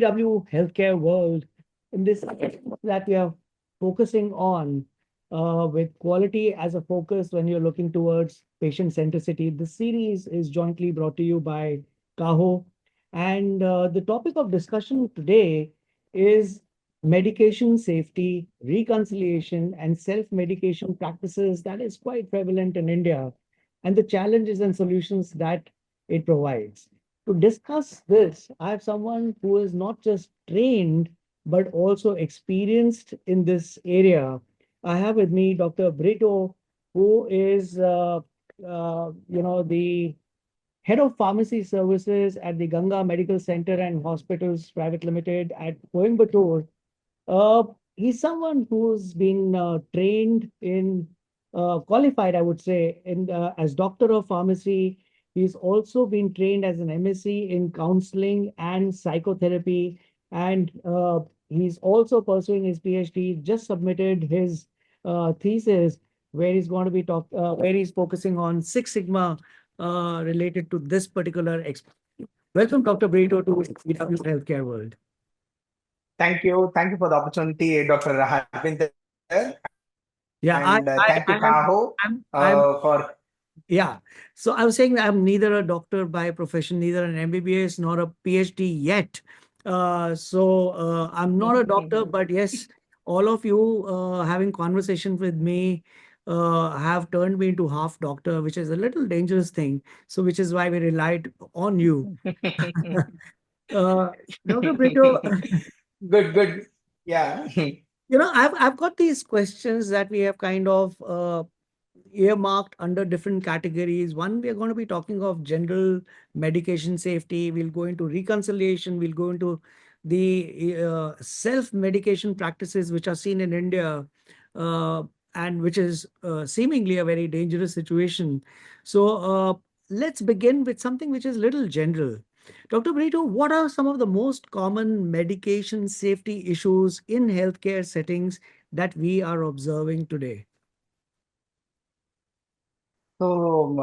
BW healthcare world, in this that we are focusing on with quality as a focus when you're looking towards patient centricity. This series is jointly brought to you by Kaho. And the topic of discussion today is medication safety, reconciliation, and self-medication practices that is quite prevalent in India, and the challenges and solutions that it provides. To discuss this, I have someone who is not just trained but also experienced in this area. I have with me Dr. Britto, who is, the head of pharmacy services at the Ganga Medical Center and Hospitals Private Limited at Coimbatore. Uh, he's someone who's been trained in, qualified, I would say, in as doctor of pharmacy. He's also been trained as an MSc in counseling and psychotherapy, and he's also pursuing his PhD. Just submitted his thesis where he's going to be where he's focusing on Six Sigma related to this particular. Welcome, Dr. Brito, to EW Healthcare World. Thank you. Thank you for the opportunity, Dr. Harbinder. Yeah, And thank you, Kaho, I'm, for. yeah. So I was saying that I'm neither a doctor by profession, neither an MBBS nor a PhD yet. I'm not a doctor, but yes, all of you having conversation with me have turned me into half doctor, which is a little dangerous thing. So which is why we relied on you. Dr. Brito, Good. Yeah. I've got these questions that we have kind of earmarked under different categories. One, we are going to be talking of general medication safety. We'll go into reconciliation. We'll go into the self-medication practices which are seen in India, uh, and which is seemingly a very dangerous situation. So let's begin with something which is little general. Dr. Brito, what are some of the most common medication safety issues in healthcare settings that we are observing today? So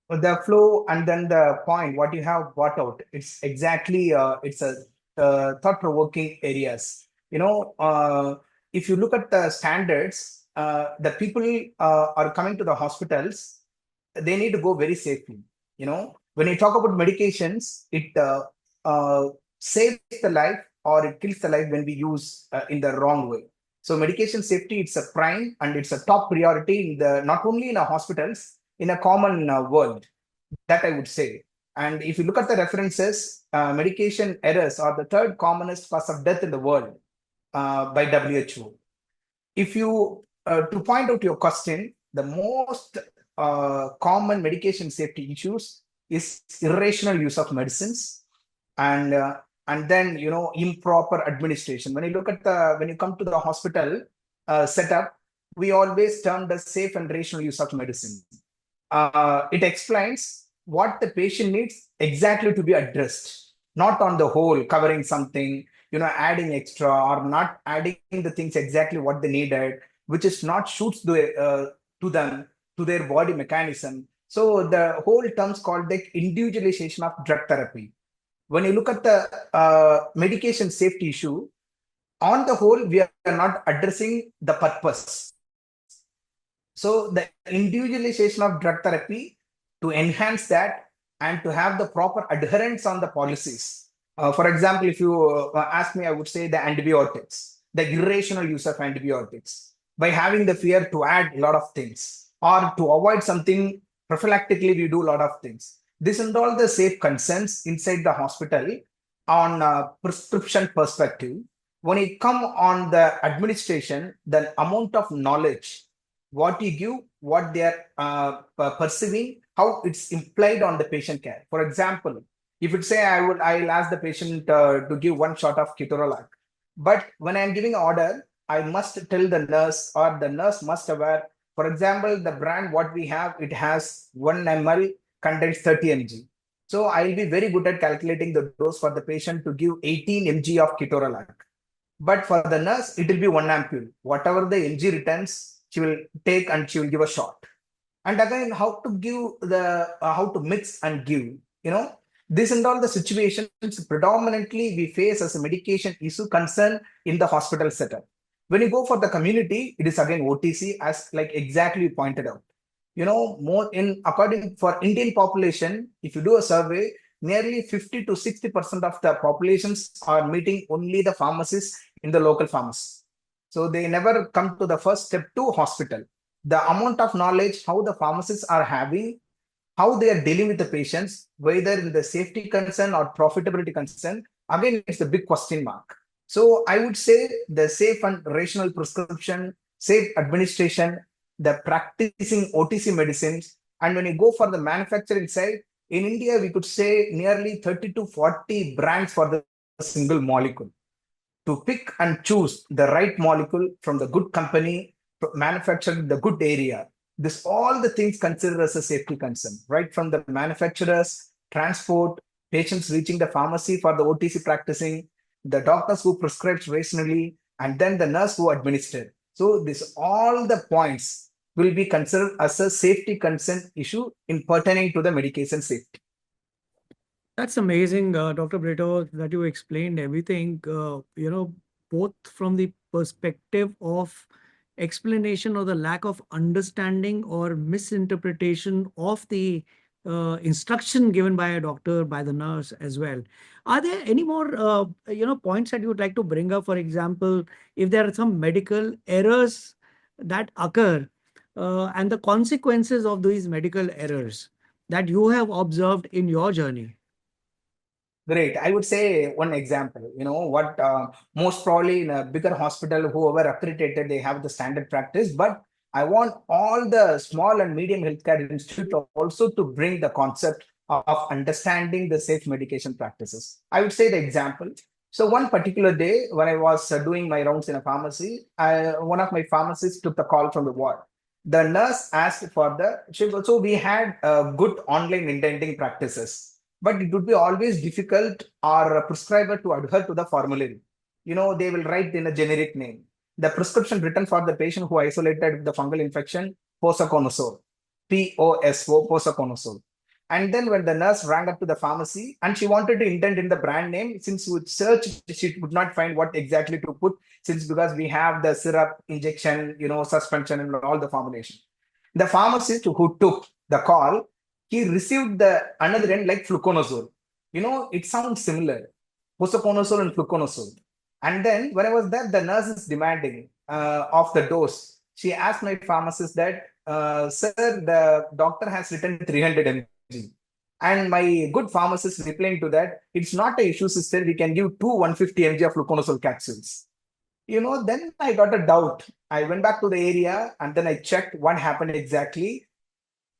the flow and then the point, what you have brought out, it's exactly, it's a thought-provoking areas. If you look at the standards, the people are coming to the hospitals, they need to go very safely. When you talk about medications, it saves the life or it kills the life when we use in the wrong way. So medication safety, it's a prime and it's a top priority in the not only in our hospitals, in a common world, that I would say. And if you look at the references, medication errors are the third commonest cause of death in the world by WHO. If you, to point out your question, the most common medication safety issues is irrational use of medicines and then improper administration. When you come to the hospital setup, we always term the safe and rational use of medicine. It explains what the patient needs exactly to be addressed, not on the whole covering something, adding extra or not adding the things exactly what they needed, which is not suits to them, to their body mechanism. So the whole terms called the individualization of drug therapy. When you look at the medication safety issue, on the whole, we are not addressing the purpose. So the individualization of drug therapy to enhance that and to have the proper adherence on the policies. For example, if you ask me, I would say the antibiotics, the irrational use of antibiotics, by having the fear to add a lot of things or to avoid something prophylactically, we do a lot of things. This and all the safe concerns inside the hospital on a prescription perspective. When it come on the administration, the amount of knowledge what you give, what they are perceiving, how it's implied on the patient care. For example, if it say I'll ask the patient to give one shot of ketorolac, but when I'm giving an order, I must tell the nurse or the nurse must aware. For example, the brand what we have, it has 1 ml contains 30 mg. So I'll be very good at calculating the dose for the patient to give 18 mg of ketorolac. But for the nurse, it will be 1 ampule. Whatever the mg returns, she will take and she will give a shot. And again, how to give how to mix and give, This and all the situations predominantly we face as a medication issue concern in the hospital setup. When you go for the community, it is again OTC, as like exactly you pointed out. More in according for Indian population, if you do a survey, nearly 50 to 60% of the populations are meeting only the pharmacists in the local pharmacy. So they never come to the first step to hospital. The amount of knowledge how the pharmacists are having, how they are dealing with the patients, whether in the safety concern or profitability concern, again, it's a big question mark. So I would say the safe and rational prescription, safe administration, the practicing OTC medicines, and when you go for the manufacturing side, in India, we could say nearly 30 to 40 brands for the single molecule. To pick and choose the right molecule from the good company manufactured in the good area. This all the things considered as a safety concern, right from the manufacturers, transport, patients reaching the pharmacy for the OTC practicing, the doctors who prescribe rationally, and then the nurse who administered. So this all the points will be considered as a safety concern issue in pertaining to the medication safety. That's amazing, Dr. Britto, that you explained everything, both from the perspective of explanation or the lack of understanding or misinterpretation of the instruction given by a doctor, by the nurse as well. Are there any more, points that you would like to bring up? For example, if there are some medical errors that occur, and the consequences of these medical errors that you have observed in your journey. Great. I would say one example, what most probably in a bigger hospital, whoever accredited, they have the standard practice. But I want all the small and medium healthcare institute also to bring the concept of understanding the safe medication practices. I would say the example. So one particular day when I was doing my rounds in a pharmacy, one of my pharmacists took the call from the ward. The nurse asked for so we had good online indenting practices, but it would be always difficult or a prescriber to adhere to the formulary. They will write in a generic name. The prescription written for the patient who isolated with the fungal infection, posaconazole, POSO, posaconazole. And then when the nurse rang up to the pharmacy and she wanted to indent in the brand name, since we search, she could not find what exactly to put, since because we have the syrup, injection, suspension, and all the formulation. The pharmacist who took the call, he received the another end like fluconazole. It sounds similar, posaconazole and fluconazole. And then when I was there, the nurse is demanding of the dose. She asked my pharmacist that, sir, the doctor has written 300 mg. And my good pharmacist replying to that, it's not an issue, sister. We can give two 150 mg of fluconazole capsules. Then I got a doubt. I went back to the area and then I checked what happened exactly.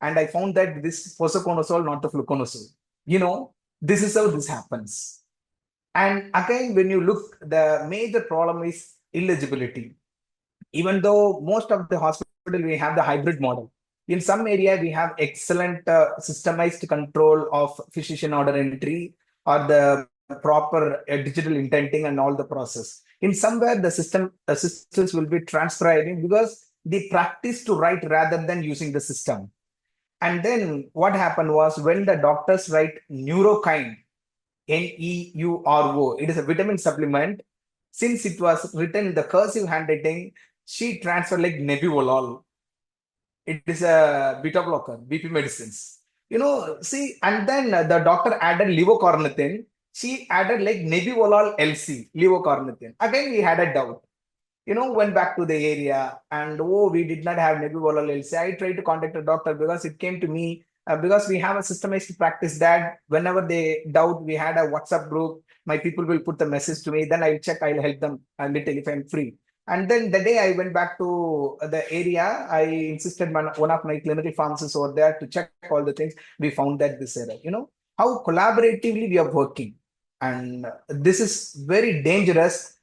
And I found that this posaconazole, not the fluconazole. This is how this happens. And again, when you look, the major problem is illegibility. Even though most of the hospital we have the hybrid model, in some area we have excellent systemized control of physician order entry or the proper digital intenting and all the process. In somewhere the systems will be transcribing because they practice to write rather than using the system. And then what happened was when the doctors write neurokine, Neuro, it is a vitamin supplement. Since it was written in the cursive handwriting, she transferred like nebivolol. It is a beta blocker, BP medicines. See, and then the doctor added levocornithin. She added like nebivolol LC, levocornithin. Again, we had a doubt. Went back to the area and we did not have nebivolol LC. I tried to contact a doctor because it came to me because we have a systematic practice that whenever they doubt, we had a WhatsApp group. My people will put the message to me. Then I'll check. I'll help them a little if I'm free. And then the day I went back to the area, I insisted one of my clinical pharmacists over there to check all the things. We found that this error. How collaboratively we are working, and this is very dangerous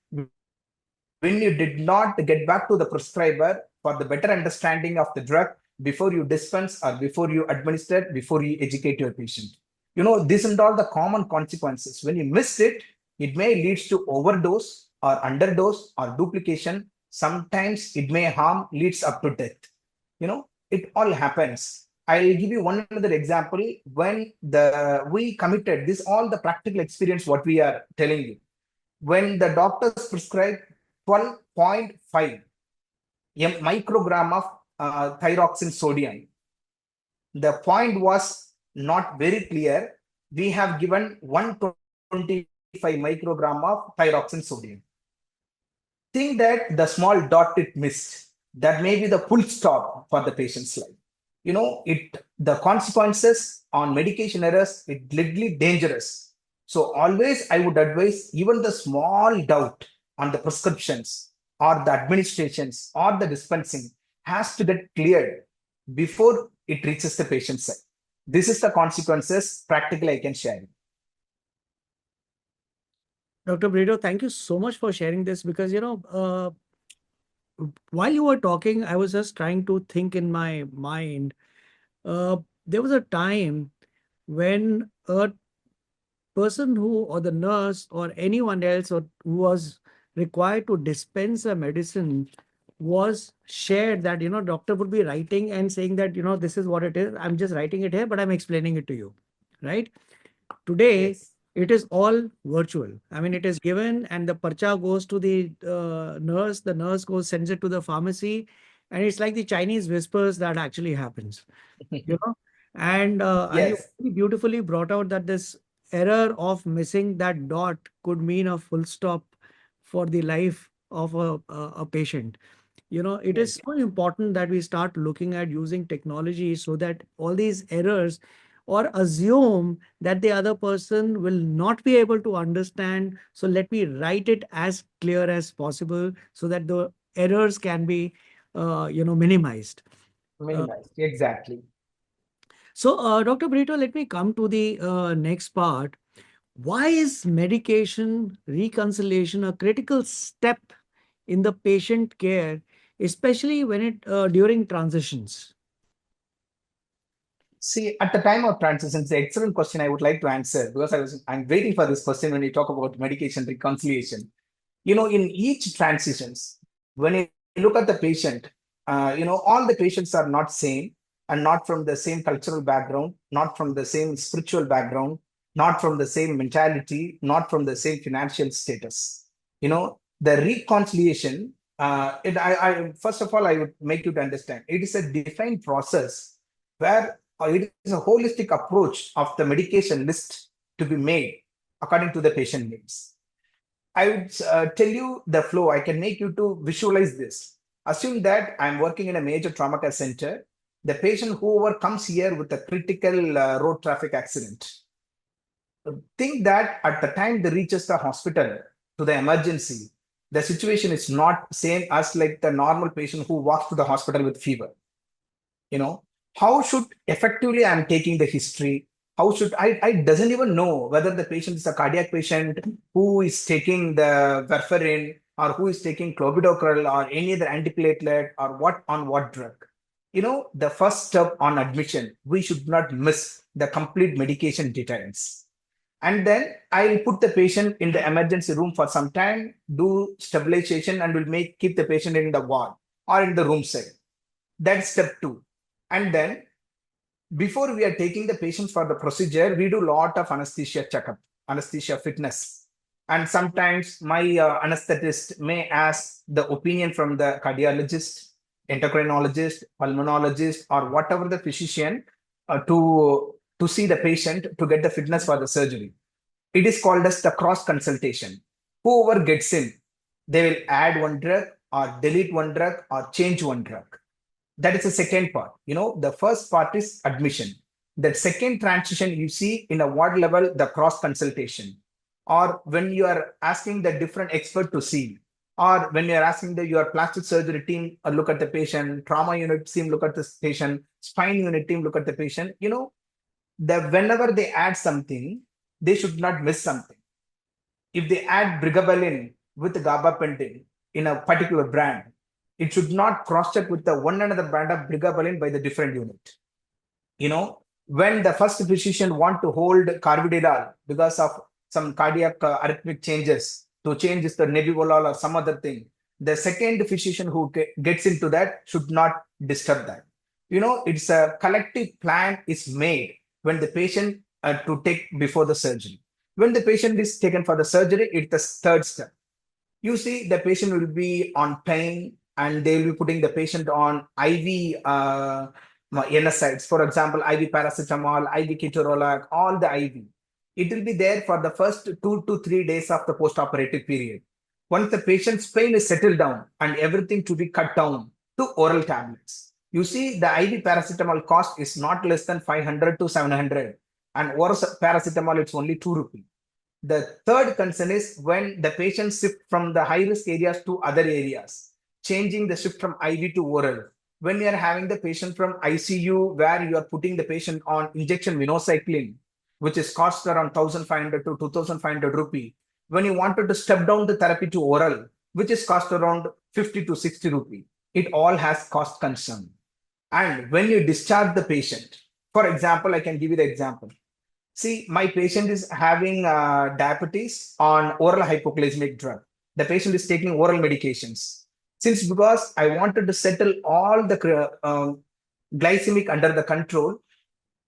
when you did not get back to the prescriber for the better understanding of the drug before you dispense or before you administer, before you educate your patient. This and all the common consequences. When you miss it, it may lead to overdose or underdose or duplication. Sometimes it may harm, leads up to death. It all happens. I'll give you one another example. When the we committed this, all the practical experience, what we are telling you, when the doctors prescribed 12.5 microgram of thyroxine sodium, the point was not very clear. We have given 125 microgram of thyroxine sodium. Think that the small dot it missed, that may be the full stop for the patient's life. It the consequences on medication errors, it deadly dangerous. So always I would advise, even the small doubt on the prescriptions or the administrations or the dispensing has to get cleared before it reaches the patient's side. This is the consequences practically I can share. Dr. Britto, thank you so much for sharing this because, while you were talking, I was just trying to think in my mind. There was a time when a person who, or the nurse, or anyone else who was required to dispense a medicine was shared that, doctor would be writing and saying that, this is what it is. I'm just writing it here, but I'm explaining it to you. Right? Today, Yes. it is all virtual. I mean, it is given and the parcha goes to the nurse. The nurse goes, sends it to the pharmacy. And it's like the Chinese whispers that actually happens, you know. And you Yes. very beautifully brought out that this error of missing that dot could mean a full stop for the life of a patient. It is Yes. so important that we start looking at using technology so that all these errors, or assume that the other person will not be able to understand. So let me write it as clear as possible so that the errors can be, minimized. Uh, Minimized. Exactly. Dr. Brito, let me come to the next part. Why is medication reconciliation a critical step in the patient care, especially when it during transitions? See, at the time of transition, it's an excellent question I would like to answer, because I'm waiting for this question when you talk about medication reconciliation. In each transitions, when you look at the patient, all the patients are not same, and not from the same cultural background, not from the same spiritual background, not from the same mentality, not from the same financial status. The reconciliation, first of all, I would make you to understand, it is a defined process where it is a holistic approach of the medication list to be made according to the patient needs. I would tell you the flow. I can make you to visualize this. Assume that I'm working in a major trauma care center. The patient, whoever comes here with a critical road traffic accident, think that at the time they reaches the hospital to the emergency, the situation is not same as like the normal patient who walks to the hospital with fever. you know how should effectively I'm taking the history, how should I doesn't even know whether the patient is a cardiac patient who is taking the warfarin, or who is taking clopidogrel or any other antiplatelet, or what on what drug. The first step on admission, we should not miss the complete medication details. And then I'll put the patient in the emergency room for some time, do stabilization, and will make keep the patient in the ward or in the room side. That's step two. And then before we are taking the patients for the procedure, we do a lot of anesthesia checkup, anesthesia fitness. And sometimes my anesthetist may ask the opinion from the cardiologist, endocrinologist, pulmonologist, or whatever the physician, to see the patient to get the fitness for the surgery. It is called as the cross consultation. Whoever gets in, they will add one drug or delete one drug or change one drug. That is the second part. The first part is admission. The second transition you see in a ward level, the cross consultation, or when you are asking the different expert to see, or when you are asking your plastic surgery team look at the patient, trauma unit team look at the patient, spine unit team look at the patient. Whenever they add something, they should not miss something. If they add brigabalin with gabapentin in a particular brand, it should not cross-check with the one another brand of brigabalin by the different unit. When the first physician want to hold carvedilol because of some cardiac arrhythmic changes, to change the nebivolol or some other thing, the second physician who gets into that should not disturb that. It's a collective plan is made when the patient to take before the surgery. When the patient is taken for the surgery, it's the third step. You see, the patient will be on pain and they will be putting the patient on IV NSAIDs, for example, IV paracetamol, IV ketorolac, all the IV. It will be there for the first 2 to 3 days of the post-operative period. Once the patient's pain is settled down and everything to be cut down to oral tablets. You see, the IV paracetamol cost is not less than 500 to 700, and oral paracetamol it's only 2 rupees. The third concern is when the patient shift from the high risk areas to other areas, changing the shift from IV to oral. When you are having the patient from ICU, where you are putting the patient on injection minocycline, which is cost around 1,500 to 2,500 rupee. When you wanted to step down the therapy to oral, which is cost around 50 to 60 rupee, it all has cost concern. And when you discharge the patient, for example, I can give you the example. See, my patient is having diabetes on oral hypoglycemic drug. The patient is taking oral medications. Since because I wanted to settle all the glycemic under the control,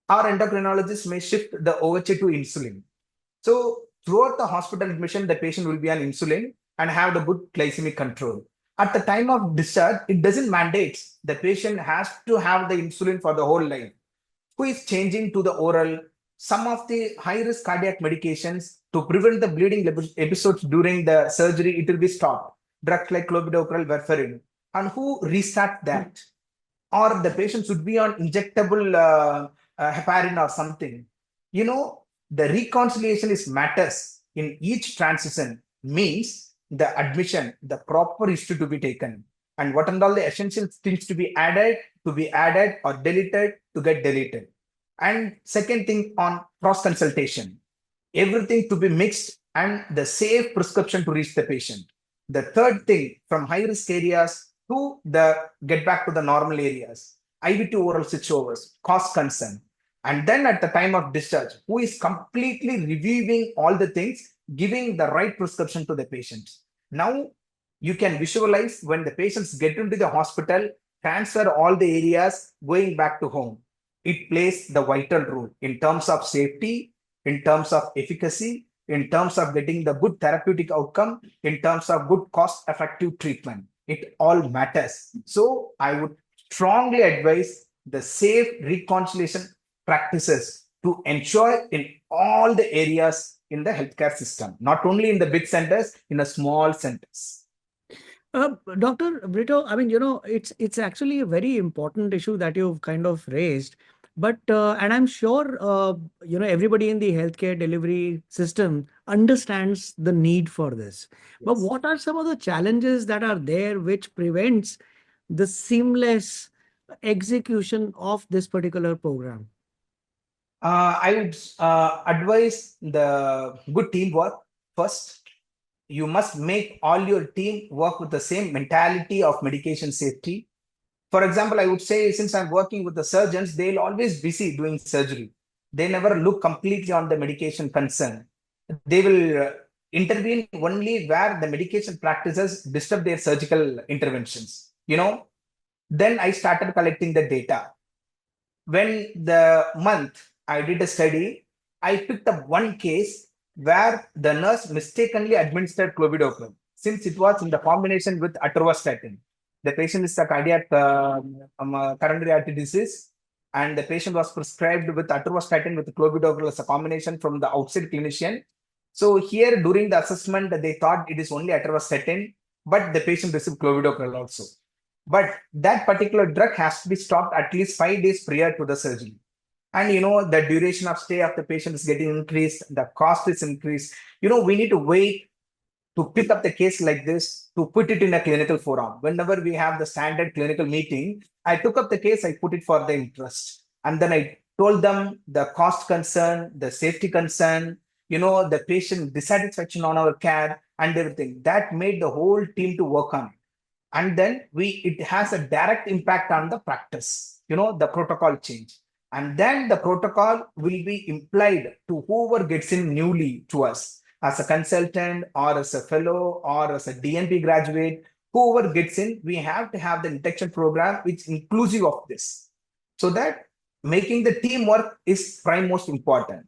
our endocrinologist may shift the OHA to insulin. So throughout the hospital admission, the patient will be on insulin and have the good glycemic control. At the time of discharge, it doesn't mandate the patient has to have the insulin for the whole life. Who is changing to the oral? Some of the high risk cardiac medications to prevent the bleeding episodes during the surgery, it will be stopped. Drugs like clopidogrel, warfarin. And who restart that? Or the patient should be on injectable heparin or something. The reconciliation is matters in each transition means the admission, the proper history to be taken, and what and all the essential things to be added or deleted to get deleted. And second thing on cross consultation, everything to be mixed and the safe prescription to reach the patient. The third thing from high risk areas to the get back to the normal areas, IV to oral switchovers, cost concern. And then at the time of discharge, who is completely reviewing all the things, giving the right prescription to the patient. Now you can visualize when the patients get into the hospital, transfer all the areas going back to home. It plays the vital role in terms of safety, in terms of efficacy, in terms of getting the good therapeutic outcome, in terms of good cost effective treatment. It all matters. So I would strongly advise the safe reconciliation practices to ensure in all the areas in the healthcare system, not only in the big centers, in the small centers. Dr. Britto, I mean, it's actually a very important issue that you've kind of raised. But and I'm sure everybody in the healthcare delivery system understands the need for this. But Yes. what are some of the challenges that are there which prevents the seamless execution of this particular program? I would advise the good teamwork first. You must make all your team work with the same mentality of medication safety. For example, I would say since I'm working with the surgeons, they'll always busy doing surgery. They never look completely on the medication concern. They will intervene only where the medication practices disturb their surgical interventions. Then I started collecting the data. When the month I did a study, I picked up one case where the nurse mistakenly administered clopidogrel since it was in the combination with atorvastatin. The patient is a cardiac coronary artery disease, and the patient was prescribed with atorvastatin with clopidogrel as a combination from the outside clinician. So here during the assessment, they thought it is only atorvastatin, but the patient received clopidogrel also. But that particular drug has to be stopped at least 5 days prior to the surgery. And the duration of stay of the patient is getting increased, the cost is increased. We need to wait to pick up the case like this to put it in a clinical forum. Whenever we have the standard clinical meeting, I took up the case, I put it for the interest. And then I told them the cost concern, the safety concern, the patient dissatisfaction on our care and everything. That made the whole team to work on it. And then it has a direct impact on the practice, the protocol change. And then the protocol will be implied to whoever gets in newly to us as a consultant or as a fellow or as a DNP graduate. Whoever gets in, we have to have the induction program which is inclusive of this. So that making the teamwork is prime most important.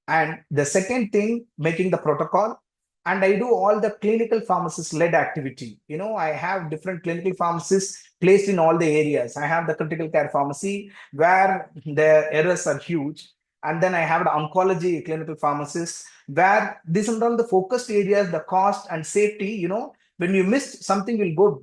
And the second thing, making the protocol. And I do all the clinical pharmacist led activity. I have different clinical pharmacists placed in all the areas. I have the critical care pharmacy where the errors are huge. And then I have the oncology clinical pharmacist where these are all the focused areas, the cost and safety. When you missed something will go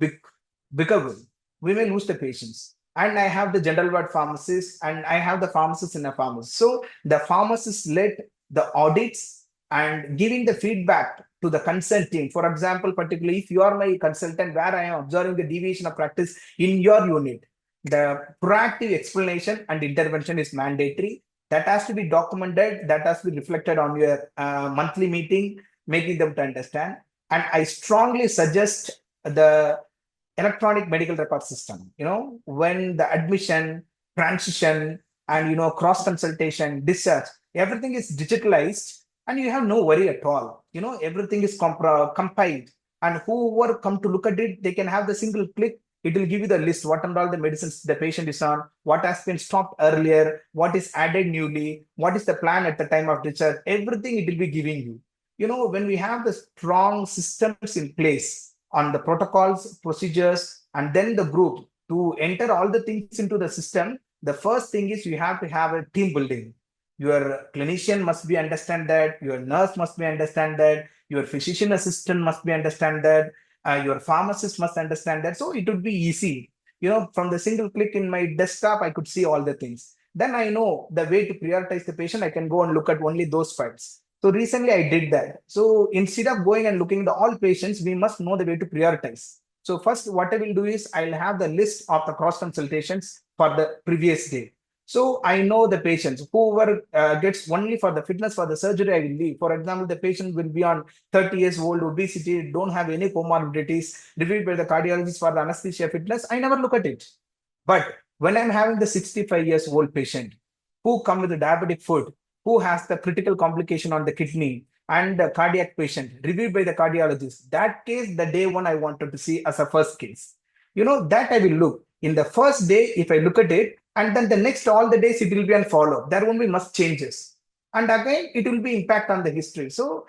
bigger. We may lose the patients. And I have the general ward pharmacist and I have the pharmacist in a pharmacy. So the pharmacist led the audits and giving the feedback to the consult team. For example, particularly if you are my consultant where I am observing the deviation of practice in your unit, the proactive explanation and intervention is mandatory. That has to be documented, that has to be reflected on your monthly meeting, making them to understand. And I strongly suggest the electronic medical record system. When the admission, transition, and cross consultation, discharge, everything is digitalized, and you have no worry at all. Everything is compiled, and whoever come to look at it, they can have the single click. It will give you the list, what and all the medicines the patient is on, what has been stopped earlier, what is added newly, what is the plan at the time of discharge. Everything it will be giving you. When we have the strong systems in place on the protocols, procedures, and then the group to enter all the things into the system, the first thing is you have to have a team building. Your clinician must be understand that, your nurse must be understand that, your physician assistant must be understand that, your pharmacist must understand that. So it would be easy. From the single click in my desktop, I could see all the things. Then I know the way to prioritize the patient. I can go and look at only those files. So recently I did that. So instead of going and looking at all patients, we must know the way to prioritize. So first, what I will do is I'll have the list of the cross consultations for the previous day. So I know the patients. Whoever gets only for the fitness for the surgery, I will leave. For example, the patient will be on 30 years old, obesity, don't have any comorbidities, reviewed by the cardiologist for the anesthesia fitness. I never look at it. But when I'm having the 65 years old patient who come with a diabetic foot, who has the critical complication on the kidney, and the cardiac patient reviewed by the cardiologist, that case, the day one I wanted to see as a first case. That I will look. In the first day, if I look at it, and then the next all the days it will be unfollowed. There won't be much changes. And again, it will be impact on the history. So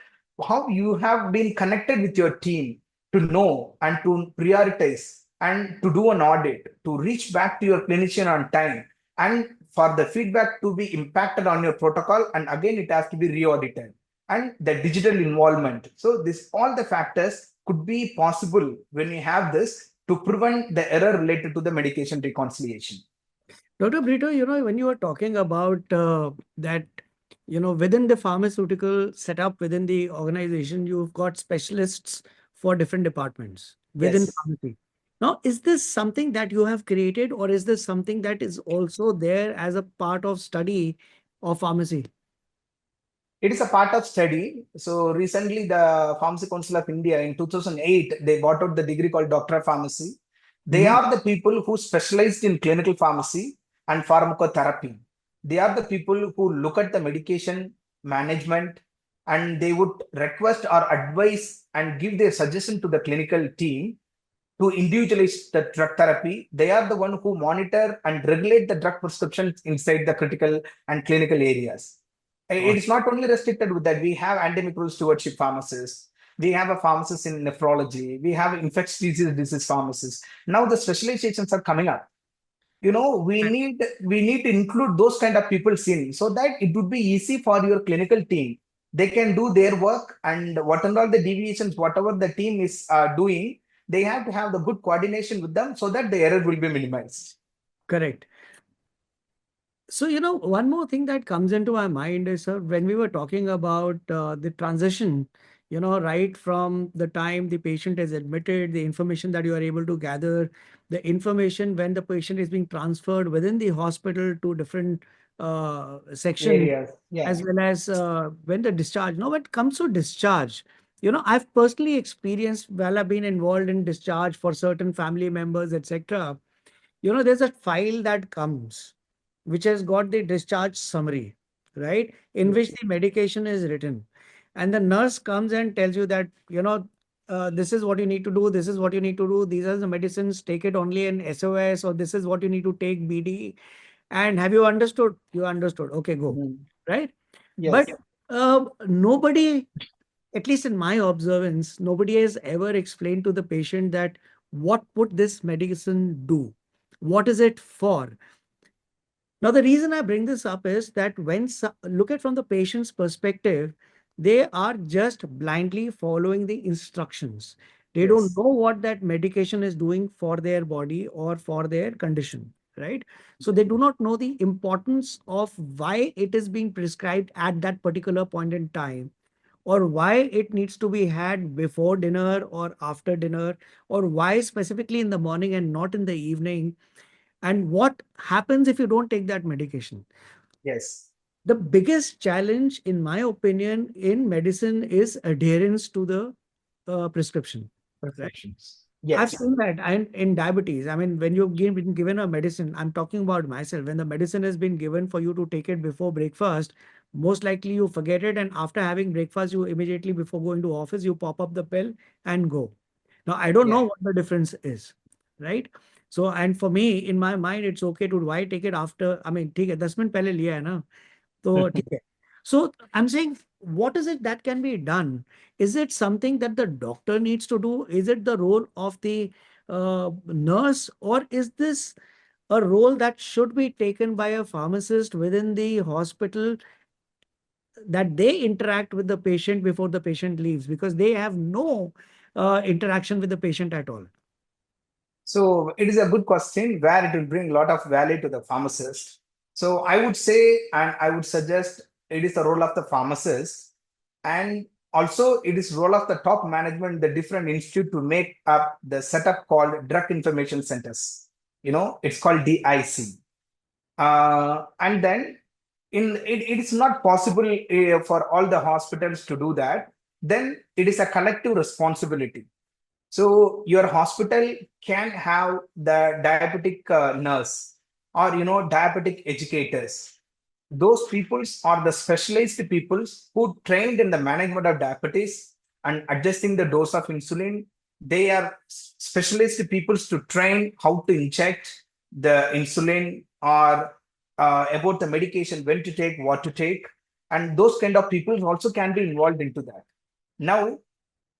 how you have been connected with your team to know and to prioritize and to do an audit, to reach back to your clinician on time, and for the feedback to be impacted on your protocol, and again it has to be re-audited, and the digital involvement. So this all the factors could be possible when we have this to prevent the error related to the medication reconciliation. Dr. Brito, when you were talking about that, within the pharmaceutical setup, within the organization, you've got specialists for different departments within Yes. pharmacy. Now, is this something that you have created, or is this something that is also there as a part of study of pharmacy? It is a part of study. So recently, the Pharmacy Council of India in 2008, they brought out the degree called Doctor of Pharmacy. They Mhm. are the people who specialized in clinical pharmacy and pharmacotherapy. They are the people who look at the medication management, and they would request or advise and give their suggestion to the clinical team to individualize the drug therapy. They are the one who monitor and regulate the drug prescriptions inside the critical and clinical areas. It Got is not only restricted with that. We have antimicrobial stewardship pharmacists. We have a pharmacist in nephrology. We have infectious disease pharmacists. Now the specializations are coming up. We need to include those kind of people in, so that it would be easy for your clinical team. They can do their work, and whatever all the deviations, whatever the team is doing, they have to have the good coordination with them so that the error will be minimized. correct. So, one more thing that comes into my mind is, when we were talking about the transition, right from the time the patient is admitted, the information that you are able to gather, the information when the patient is being transferred within the hospital to different sections, Areas. Yeah. as well as when the discharge. Now, when it comes to discharge, I've personally experienced while I've been involved in discharge for certain family members, etc. There's a file that comes which has got the discharge summary, right? In which Yes. the medication is written. And the nurse comes and tells you that, this is what you need to do, this is what you need to do, these are the medicines, take it only in SOS, or this is what you need to take BD. And have you understood? You understood. Okay, go. Mhm. Right? But Yes. nobody, at least in my observance, nobody has ever explained to the patient that what would this medicine do? What is it for? Now, the reason I bring this up is that when look at from the patient's perspective, they are just blindly following the instructions. They don't Yes. know what that medication is doing for their body or for their condition, right? So they do not know the importance of why it is being prescribed at that particular point in time, or why it needs to be had before dinner or after dinner, or why specifically in the morning and not in the evening, and what happens if you don't take that medication. Yes. The biggest challenge, in my opinion, in medicine is adherence to the prescription, right? Prescriptions. I've Yes. seen that, and in diabetes, I mean, when you've been given a medicine, I'm talking about myself, when the medicine has been given for you to take it before breakfast, most likely you forget it, and after having breakfast, you immediately before going to office, you pop up the pill and go. Now, I don't Yeah. know what the difference is, right? So, and for me, in my mind, it's okay to why take it after, I mean, ठीक है 10 minute पहले लिया है ना, तो ठीक है. So I'm saying, what is it that can be done? Is it something that the doctor needs to do? Is it the role of the nurse, or is this a role that should be taken by a pharmacist within the hospital, that they interact with the patient before the patient leaves, because they have no interaction with the patient at all? So it is a good question where it will bring a lot of value to the pharmacist. So I would say, and I would suggest, it is the role of the pharmacist, and also it is role of the top management, the different institute to make up the setup called drug information centers. It's called DIC. And then it is not possible for all the hospitals to do that. Then it is a collective responsibility. So your hospital can have the diabetic nurse, or diabetic educators. Those peoples are the specialized peoples who trained in the management of diabetes and adjusting the dose of insulin. They are specialized peoples to train how to inject the insulin, or about the medication, when to take, what to take, and those kind of people also can be involved into that. Now,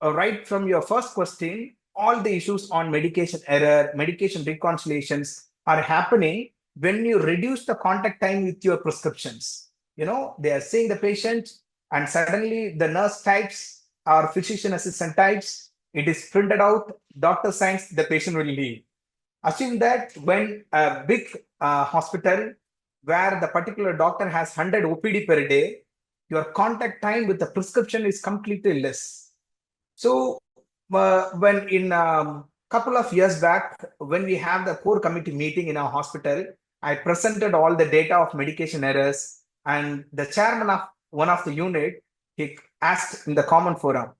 right from your first question, all the issues on medication error, medication reconciliations are happening when you reduce the contact time with your prescriptions. They are seeing the patient, and suddenly the nurse types or physician assistant types, it is printed out, doctor signs, the patient will leave. Assume that when a big hospital where the particular doctor has 100 OPD per day, your contact time with the prescription is completely less. So when in couple of years back, when we have the core committee meeting in our hospital, I presented all the data of medication errors, and the chairman of one of the unit, he asked in the common forum,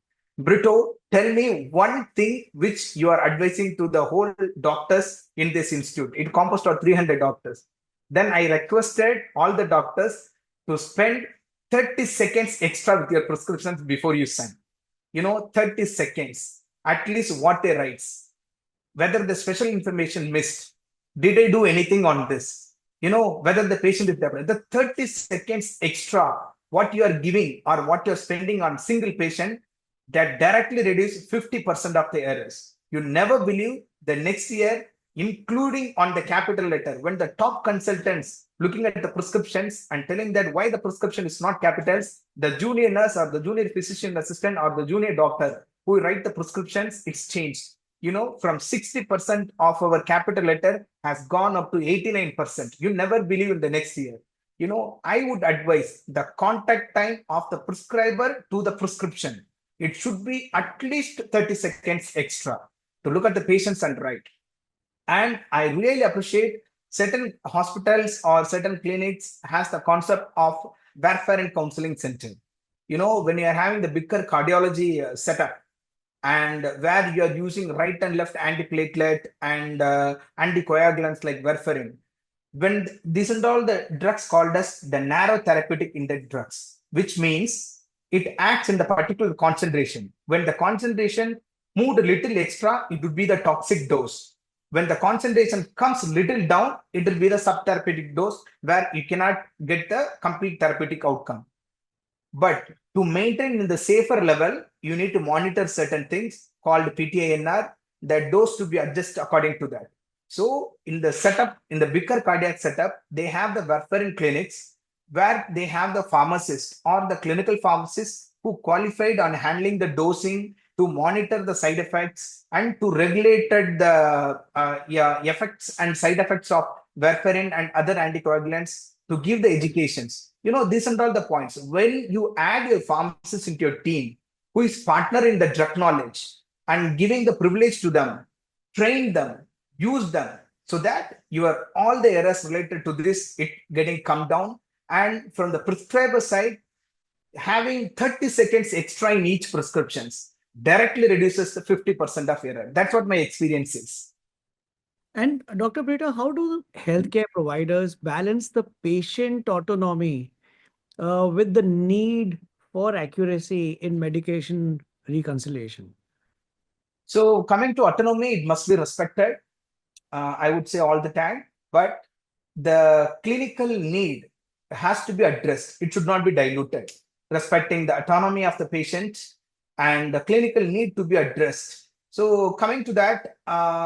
Britto, tell me one thing which you are advising to the whole doctors in this institute. It composed of 300 doctors. Then I requested all the doctors to spend 30 seconds extra with your prescriptions before you sign. 30 seconds, at least what they writes, whether the special information missed, did I do anything on this, whether the patient is depressed. The 30 seconds extra, what you are giving or what you're spending on single patient, that directly reduce 50% of the errors. You never believe the next year, including on the capital letter, when the top consultants looking at the prescriptions and telling that why the prescription is not capitals, the junior nurse or the junior physician assistant or the junior doctor who write the prescriptions, it's changed. From 60% of our capital letter has gone up to 89%. You never believe in the next year. I would advise the contact time of the prescriber to the prescription. It should be at least 30 seconds extra to look at the patients and write. And I really appreciate certain hospitals or certain clinics has the concept of warfare counseling center. When you are having the bigger cardiology setup, and where you are using right and left antiplatelet and anticoagulants like warfarin, when these and all the drugs called as the narrow therapeutic index drugs, which means it acts in the particular concentration. When the concentration moved a little extra, it would be the toxic dose. When the concentration comes little down, it will be the subtherapeutic dose where you cannot get the complete therapeutic outcome. But to maintain in the safer level, you need to monitor certain things called PTINR, that dose to be adjusted according to that. So in the setup, in the bigger cardiac setup, they have the warfarin clinics where they have the pharmacist or the clinical pharmacist who qualified on handling the dosing, to monitor the side effects and to regulate the effects and side effects of warfarin and other anticoagulants, to give the educations. These are all the points. When you add your pharmacist into your team, who is partner in the drug knowledge and giving the privilege to them, train them, use them, so that your all the errors related to this, it getting come down. And from the prescriber side, having 30 seconds extra in each prescriptions directly reduces the 50% of error. That's what my experience is. And Dr. Britto, how do healthcare providers balance the patient autonomy with the need for accuracy in medication reconciliation? So coming to autonomy, it must be respected, I would say all the time, but the clinical need has to be addressed. It should not be diluted, respecting the autonomy of the patient and the clinical need to be addressed. So coming to that,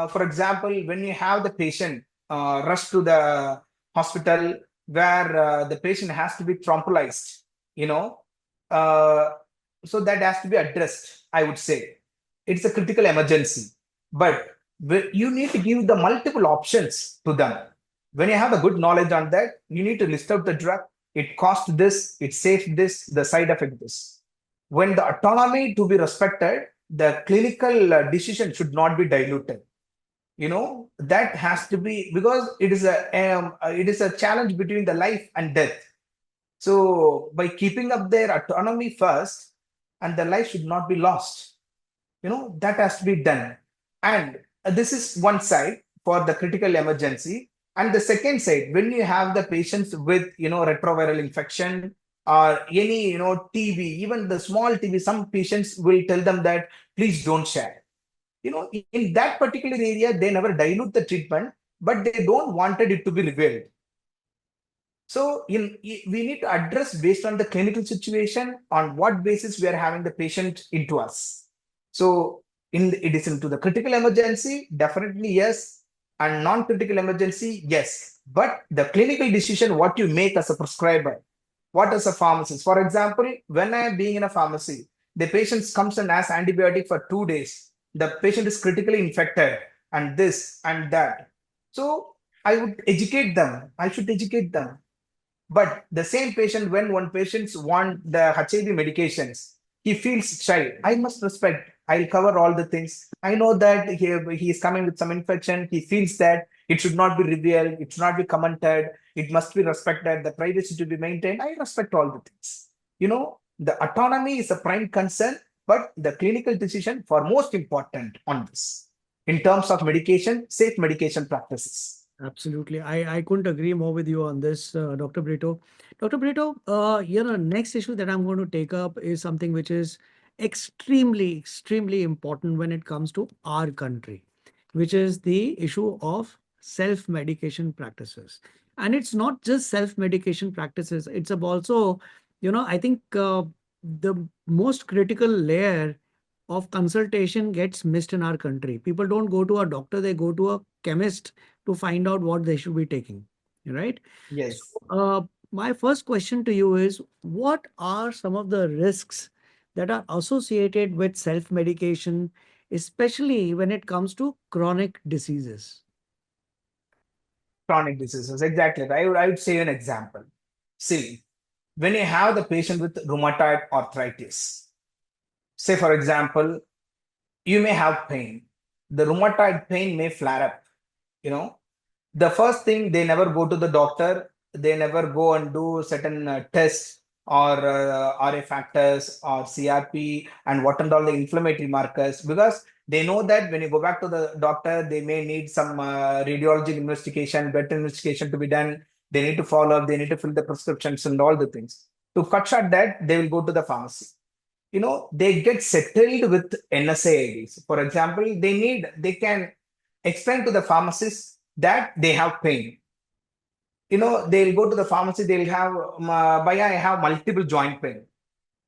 for example, when you have the patient rush to the hospital where the patient has to be thrombolized, you know, uh, so that has to be addressed, I would say. It's a critical emergency, but you need to give the multiple options to them. When you have a good knowledge on that, you need to list out the drug. It costs this, it saves this, the side effect this. When the autonomy to be respected, the clinical decision should not be diluted. That has to be, because it is a challenge between the life and death. So by keeping up their autonomy first, and the life should not be lost, that has to be done. And this is one side for the critical emergency. And the second side, when you have the patients with retroviral infection or any TB, even the small TB, some patients will tell them that please don't share. In that particular area, they never dilute the treatment, but they don't wanted it to be revealed. So we need to address based on the clinical situation, on what basis we are having the patient into us. So in it is into the critical emergency, definitely yes, and non-critical emergency, yes. But the clinical decision, what you make as a prescriber, what as a pharmacist. For example, when I am being in a pharmacy, the patient comes and asks antibiotic for 2 days. The patient is critically infected, and this and that. So I would educate them. I should educate them. But the same patient, when one patient want the HIV medications, he feels shy. I must respect. I'll cover all the things. I know that he is coming with some infection. He feels that it should not be revealed. It should not be commented. It must be respected. The privacy to be maintained. I respect all the things. The autonomy is a prime concern, but the clinical decision for most important on this in terms of medication, safe medication practices. Absolutely. I couldn't agree more with you on this, Dr. Brito. Dr. Brito, next issue that I'm going to take up is something which is extremely, extremely important when it comes to our country, which is the issue of self-medication practices. And it's not just self-medication practices, it's also, I think the most critical layer of consultation gets missed in our country. People don't go to a doctor, they go to a chemist to find out what they should be taking, right? So, Yes. my first question to you is, what are some of the risks that are associated with self-medication, especially when it comes to chronic diseases? Chronic diseases, exactly. I would say an example. See, when you have the patient with rheumatoid arthritis, say for example, you may have pain. The rheumatoid pain may flare up. You know, the first thing, they never go to the doctor. They never go and do certain tests or RA factors or CRP and what and all the inflammatory markers, because they know that when you go back to the doctor, they may need some radiologic investigation, better investigation to be done. They need to follow up. They need to fill the prescriptions and all the things. To cut short that, they will go to the pharmacy. They get settled with NSA IDs. For example, they can explain to the pharmacist that they have pain. They'll go to the pharmacy, they'll have, Bhaiya, I have multiple joint pain.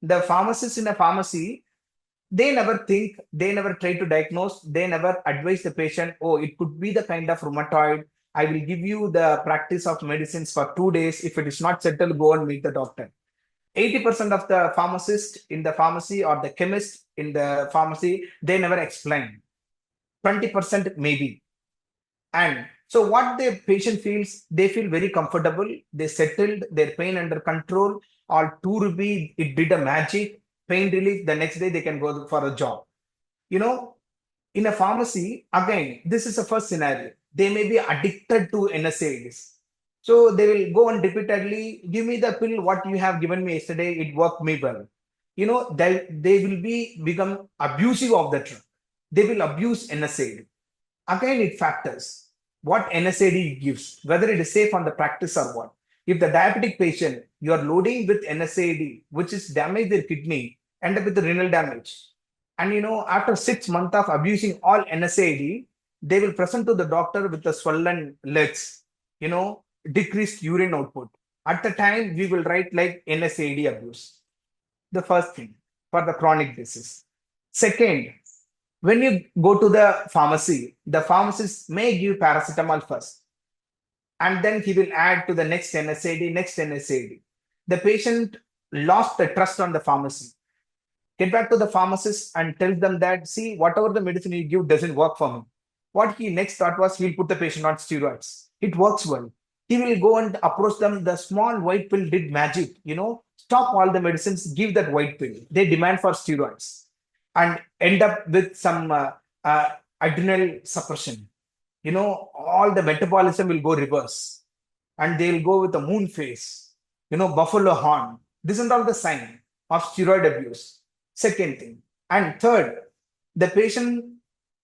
The pharmacist in a pharmacy, they never think, they never try to diagnose, they never advise the patient, oh, it could be the kind of rheumatoid. I will give you the practice of medicines for 2 days. If it is not settled, go and meet the doctor. 80% of the pharmacist in the pharmacy or the chemist in the pharmacy, they never explain. 20% maybe. And so what the patient feels, they feel very comfortable. They settled their pain under control. Or 2 rupee, it did a magic, pain relief. The next day they can go for a job. You know, in a pharmacy, again, this is the first scenario. They may be addicted to NSAIDs. So they will go and repeatedly give me the pill, what you have given me yesterday, it worked me well. They will become abusive of the drug. They will abuse NSAID. Again, it factors what NSAID gives, whether it is safe on the practice or what. If the diabetic patient, you are loading with NSAID, which is damage their kidney, end up with the renal damage. And after 6 months of abusing all NSAID, they will present to the doctor with the swollen legs, decreased urine output. At the time, we will write like NSAID abuse. The first thing for the chronic disease. Second, when you go to the pharmacist may give paracetamol first, and then he will add to the next NSAID, next NSAID. The patient lost the trust on the pharmacy. Get back to the pharmacist and tell them that, see, whatever the medicine you give doesn't work for me. What he next thought was, he'll put the patient on steroids. It works well. He will go and approach them. The small white pill did magic. Stop all the medicines, give that white pill. They demand for steroids and end up with some adrenal suppression. All the metabolism will go reverse and they'll go with the moon face, buffalo horn. This is all the sign of steroid abuse. Second thing. And third, the patient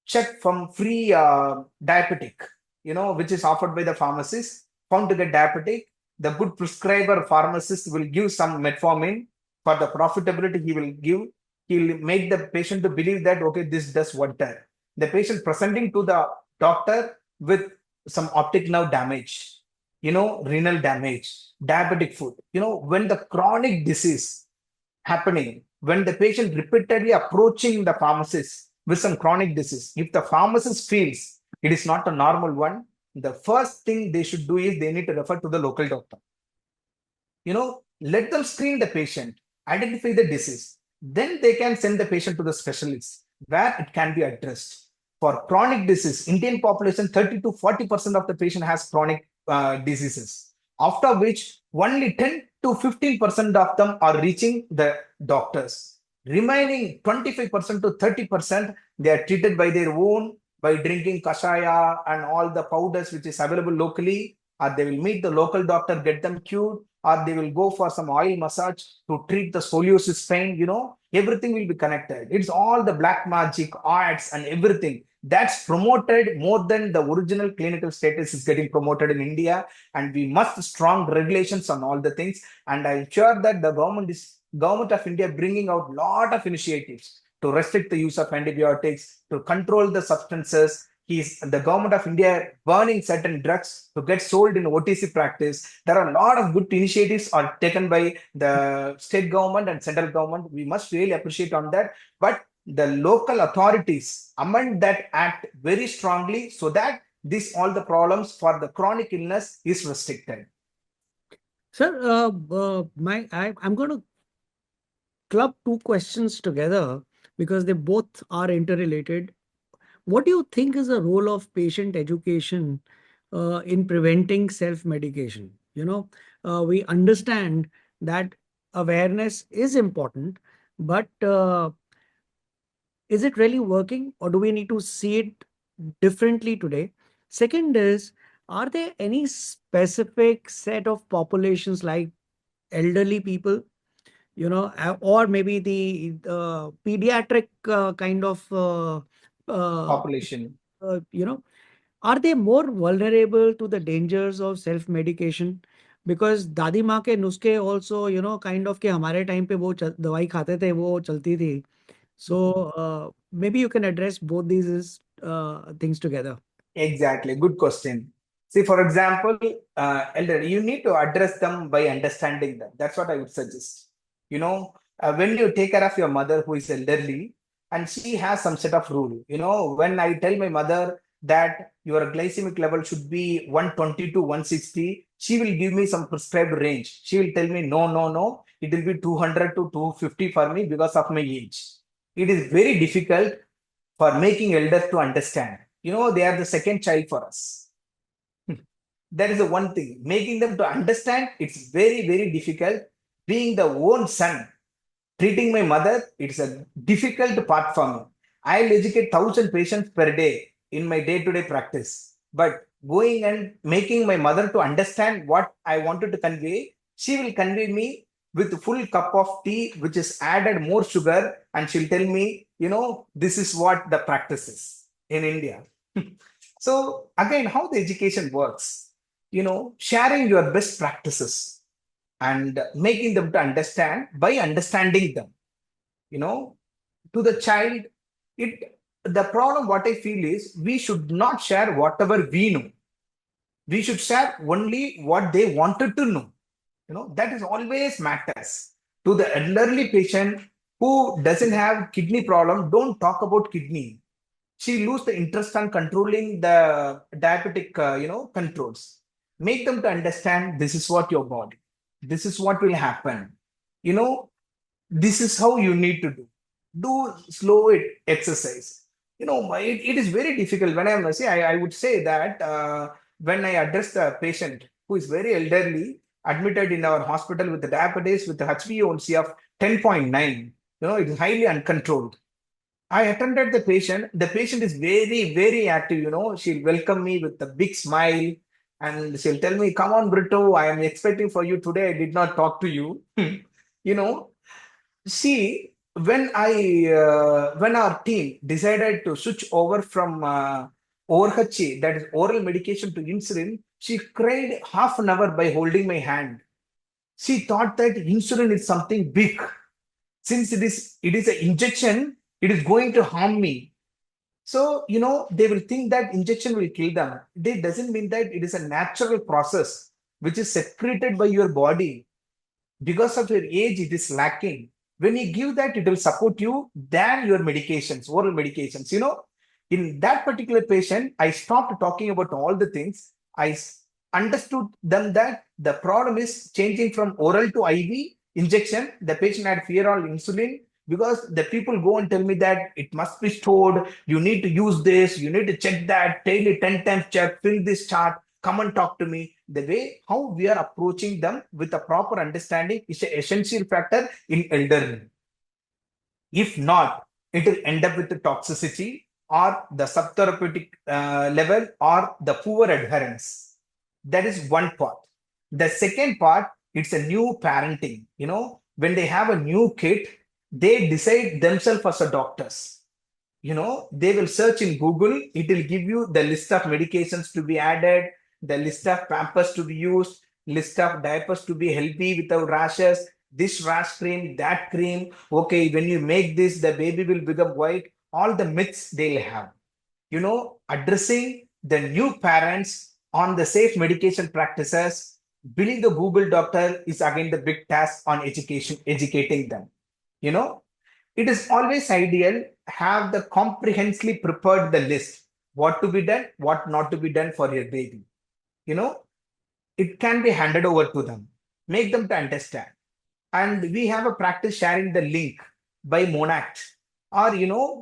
check from free diabetic, which is offered by the pharmacist, found to get diabetic. The good prescriber pharmacist will give some metformin for the profitability he will give. He'll make the patient to believe that, okay, this does wonder. The patient presenting to the doctor with some optic nerve damage, renal damage, diabetic foot. When the chronic disease happening, when the patient repeatedly approaching the pharmacist with some chronic disease, if the pharmacist feels it is not a normal one, the first thing they should do is they need to refer to the local doctor. Let them screen the patient, identify the disease. Then they can send the patient to the specialist where it can be addressed. For chronic disease, Indian population, 30 to 40% of the patient has chronic diseases, after which only 10 to 15% of them are reaching the doctors. Remaining 25% to 30%, they are treated by their own, by drinking kashaya and all the powders which is available locally, or they will meet the local doctor, get them cured, or they will go for some oil massage to treat the scoliosis pain. Everything will be connected. It's all the black magic, arts, and everything that's promoted more than the original clinical status is getting promoted in India. And we must strong regulations on all the things. And I'm sure that the government of India bringing out lot of initiatives to restrict the use of antibiotics, to control the substances. The government of India burning certain drugs to get sold in OTC practice. There are a lot of good initiatives are taken by the state government and central government. We must really appreciate on that. But the local authorities amend that act very strongly so that all the problems for the chronic illness is restricted. Sir, I'm going to club two questions together because they both are interrelated. What do you think is the role of patient education in preventing self-medication? We understand that awareness is important, but is it really working, or do we need to see it differently today? Second is, are there any specific set of populations like elderly people, or maybe the pediatric kind of Population. uh, you know, are they more vulnerable to the dangers of self-medication? Because दादी माँ के नुस्खे also, kind of के हमारे time पे वो दवाई खाते थे, वो चलती थी. So maybe you can address both these things together. Exactly. Good question. See, for example, elder, you need to address them by understanding them. That's what I would suggest. When you take care of your mother who is elderly and she has some set of rule, when I tell my mother that your glycemic level should be 120 to 160, she will give me some prescribed range. She will tell me, no, no, no, it will be 200 to 250 for me because of my age. It is very difficult for making elders to understand. They are the second child for us. That is the one thing. Making them to understand, it's very, very difficult. Being the own son, treating my mother, it's a difficult part for me. I'll educate 1,000 patients per day in my day-to-day practice. But going and making my mother to understand what I wanted to convey, she will convey me with full cup of tea, which is added more sugar, and she'll tell me, this is what the practice is in India. So again, how the education works, sharing your best practices and making them to understand by understanding them, you know, to the child. It the problem what I feel is we should not share whatever we know. We should share only what they wanted to know. That is always matters. To the elderly patient who doesn't have kidney problem, don't talk about kidney. She lose the interest on controlling the diabetic, controls. Make them to understand this is what your body, this is what will happen. You know, this is how you need to do slow it exercise. It is very difficult when I'm say I would say that when I address the patient who is very elderly admitted in our hospital with the diabetes with the HbA1c of 10.9, it is highly uncontrolled. I attended the patient. The patient is very, very active. She'll welcome me with a big smile and she'll tell me, come on, Britto, I am expecting for you today. I did not talk to you. you know, See, when our team decided to switch over from ORHA, that is oral medication, to insulin, she cried half an hour by holding my hand. She thought that insulin is something big. Since it is an injection, it is going to harm me. So, they will think that injection will kill them. It doesn't mean that it is a natural process which is secreted by your body. Because of your age, it is lacking. When you give that, it will support you than your medications, oral medications. In that particular patient, I stopped talking about all the things. Understood them that the problem is changing from oral to IV injection. The patient had fear on insulin because the people go and tell me that it must be stored. You need to use this. You need to check that daily 10 times check, fill this chart, come and talk to me. The way how we are approaching them with a proper understanding is an essential factor in elderly. If not, it will end up with the toxicity or the subtherapeutic level or the poor adherence. That is one part. The second part, it's a new parenting. When they have a new kid, they decide themselves as a doctors. They will search in Google. It will give you the list of medications to be added, the list of pampers to be used, list of diapers to be healthy without rashes, this rash cream, that cream. Okay, when you make this, the baby will become white. All the myths they'll have. Addressing the new parents on the safe medication practices, billing the Google doctor is again the big task on educating them. You know, it is always ideal have the comprehensively prepared the list what to be done, what not to be done for your baby. You know, it can be handed over to them, make them to understand. And we have a practice sharing the link by Monact or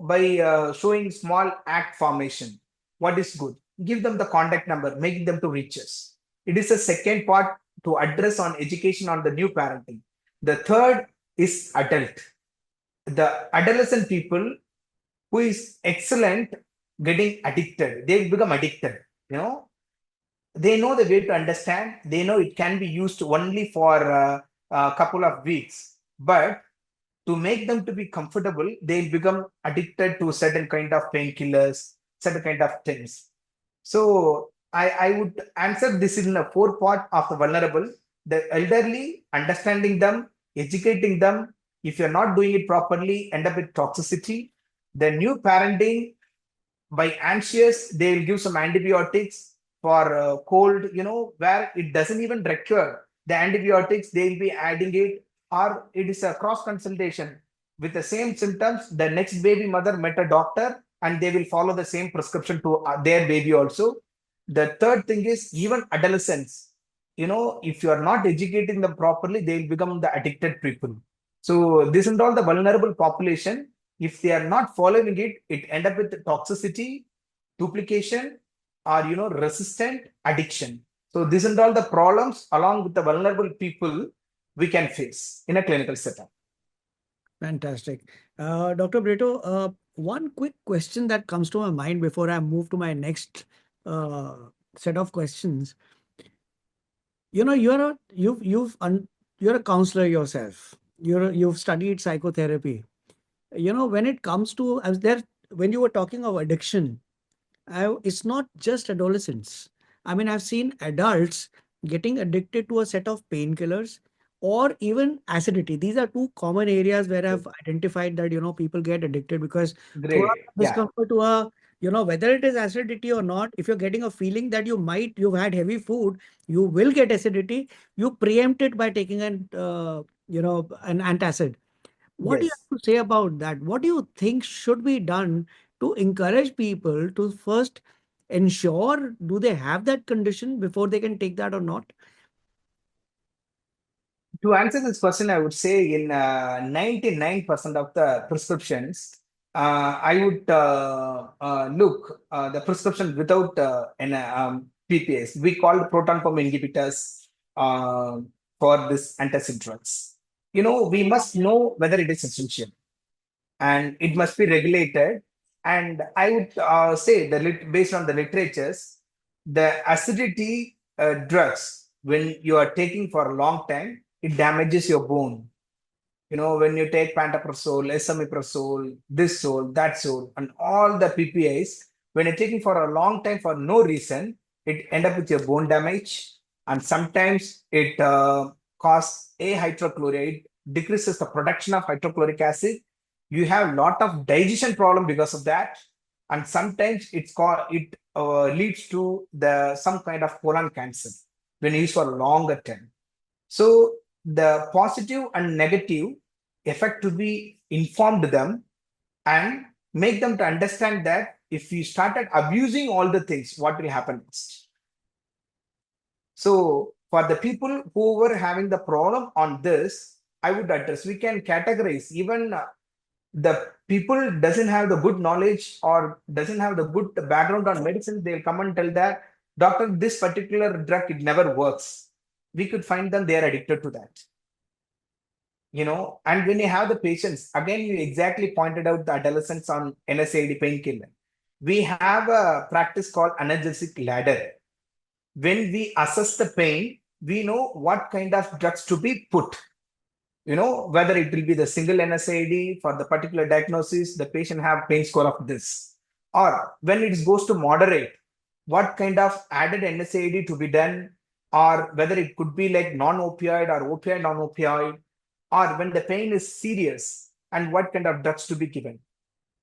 by showing small act formation. What is good? Give them the contact number, make them to reach us. It is a second part to address on education on the new parenting. The third is adult. The adolescent people who is excellent getting addicted, they become addicted. You know, they know the way to understand. They know it can be used only for a couple of weeks, but to make them to be comfortable, they'll become addicted to certain kind of painkillers, certain kind of things. So I would answer this in a four part of the vulnerable, the elderly, understanding them, educating them. If you're not doing it properly, end up with toxicity. The new parenting, By anxious, they'll give some antibiotics for cold, where it doesn't even require the antibiotics, they'll be adding it, or it is a cross consultation with the same symptoms. The next baby mother met a doctor and they will follow the same prescription to their baby also. The third thing is even adolescents, if you are not educating them properly, they'll become the addicted people. So this is all the vulnerable population. If they are not following it, it end up with toxicity, duplication, or resistant addiction. So these are all the problems along with the vulnerable people we can face in a clinical setup. Fantastic. Dr. Britto, one quick question that comes to my mind before I move to my next uh, set of questions. You're a counselor yourself. You've studied psychotherapy. When it comes to as there when you were talking of addiction, it's not just adolescents. I mean, I've seen adults getting addicted to a set of painkillers or even acidity. These are two common areas where I've identified that, people get addicted because thoda Great. Yeah. discomfort to a, whether it is acidity or not, if you're getting a feeling that you've had heavy food, you will get acidity, you preempt it by taking an antacid. What do you Yes. have to say about that? What do you think should be done to encourage people to first ensure do they have that condition before they can take that or not? To answer this question, I would say in 99% of the prescriptions, I would look the prescription without an PPS. We call proton pump inhibitors uh, for this antacid drugs. We must know whether it is essential and it must be regulated. And I would say that based on the literatures, the acidity drugs, when you are taking for a long time, it damages your bone. When you take pantoprazole, esomeprazole, this sol, that sol, and all the PPIs, when you're taking for a long time for no reason, it end up with your bone damage, and sometimes it causes a hydrochloride, decreases the production of hydrochloric acid. You have lot of digestion problem because of that, and sometimes it leads to the some kind of colon cancer when used for a longer time. So the positive and negative effect to be informed them and make them to understand that if we started abusing all the things, what will happen next? So for the people who were having the problem on this, I would address, we can categorize even the people doesn't have the good knowledge or doesn't have the good background on medicine, they'll come and tell that, doctor, this particular drug, it never works. We could find them, they are addicted to that. And when you have the patients, again, you exactly pointed out the adolescents on NSAID painkiller. We have a practice called analgesic ladder. When we assess the pain, we know what kind of drugs to be put. Whether it will be the single NSAID for the particular diagnosis, the patient have pain score of this. Or when it goes to moderate, what kind of added NSAID to be done, or whether it could be like non-opioid or opioid non-opioid, or when the pain is serious and what kind of drugs to be given.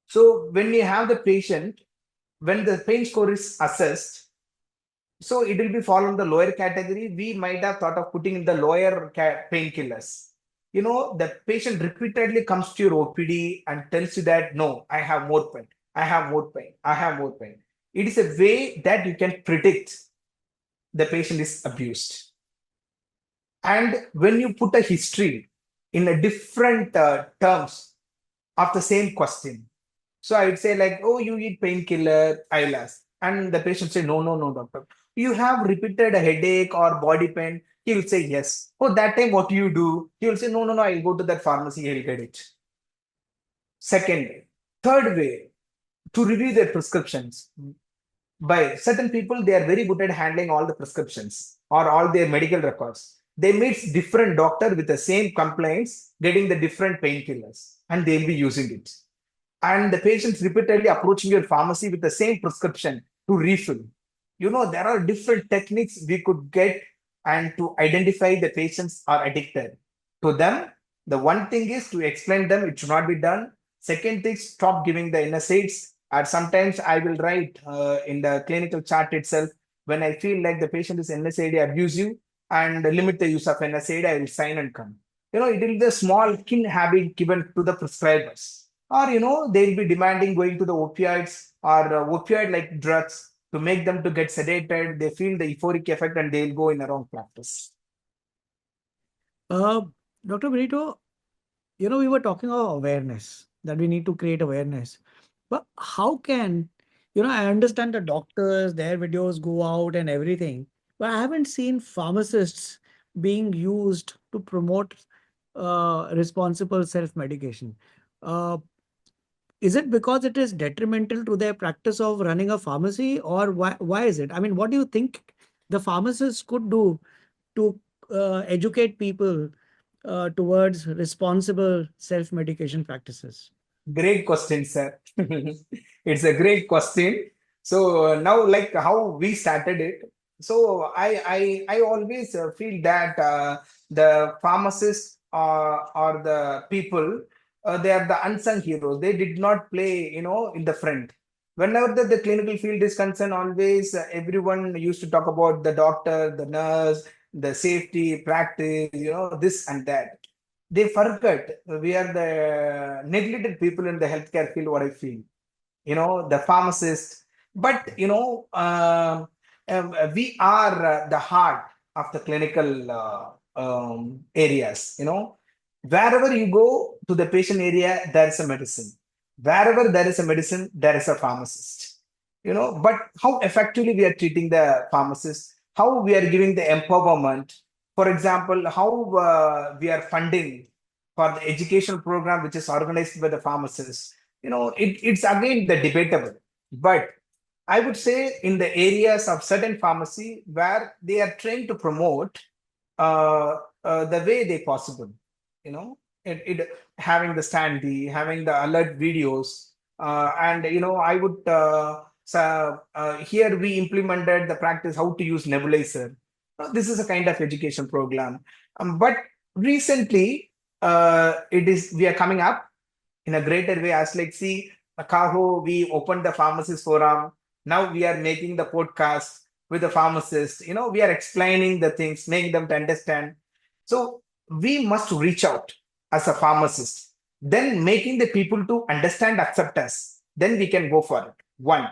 So when you have the patient, when the pain score is assessed, so it will be fall in the lower category. We might have thought of putting in the lower painkillers. The patient repeatedly comes to your OPD and tells you that, no, I have more pain, I have more pain, I have more pain. It is a way that you can predict the patient is abused. And when you put a history in a different terms of the same question, so I would say like, oh, you eat painkiller, I'll ask. And the patient say, no, no, no, doctor. You have repeated a headache or body pain. He will say, yes. Oh, that time what do you do? He will say, no, no, no, I'll go to that pharmacy, I'll get it. Second way. Third way, to review their prescriptions. By certain people, they are very good at handling all the prescriptions or all their medical records. They meet different doctor with the same complaints, getting the different painkillers, and they'll be using it. And the patients repeatedly approaching your pharmacy with the same prescription to refill. There are different techniques we could get and to identify the patients are addicted. To them, the one thing is to explain them it should not be done. Second thing, stop giving the NSAIDs And sometimes I will write in the clinical chart itself when I feel like the patient is NSAID abusive and limit the use of NSAID, I will sign and come. It will be a small kill habit given to the prescribers. Or, they'll be demanding going to the opioids or opioid-like drugs to make them to get sedated. They feel the euphoric effect and they'll go in a wrong practice. Uh, Dr. Benito, we were talking about awareness, that we need to create awareness. But how can, I understand the doctors, their videos go out and everything, but I haven't seen pharmacists being used to promote responsible self-medication. Uh, is it because it is detrimental to their practice of running a pharmacy, or why is it? I mean, what do you think the pharmacists could do to educate people towards responsible self-medication practices? Great question, sir. It's a great question. So now, like how we started it. So I always feel that the pharmacists or the people, they are the unsung heroes. They did not play, in the front. Whenever the clinical field is concerned, always everyone used to talk about the doctor, the nurse, the safety practice, this and that. They forget we are the neglected people in the healthcare field, what I feel. The pharmacist. But, we are the heart of the clinical areas. Wherever you go to the patient area, there is a medicine. Wherever there is a medicine, there is a pharmacist. But how effectively we are treating the pharmacist, how we are giving the empowerment. For example, how we are funding for the educational program which is organized by the pharmacists. It's again the debatable. But I would say in the areas of certain pharmacy where they are trained to promote the way they possible, having the standee, having the alert videos, and I would here we implemented the practice how to use nebulizer. This is a kind of education program, but recently it is we are coming up in a greater way as like see Kaho, we opened the pharmacist forum. Now we are making the podcast with the pharmacist. We are explaining the things, making them to understand. So we must reach out as a pharmacist, then making the people to understand, accept us. Then we can go for it. One.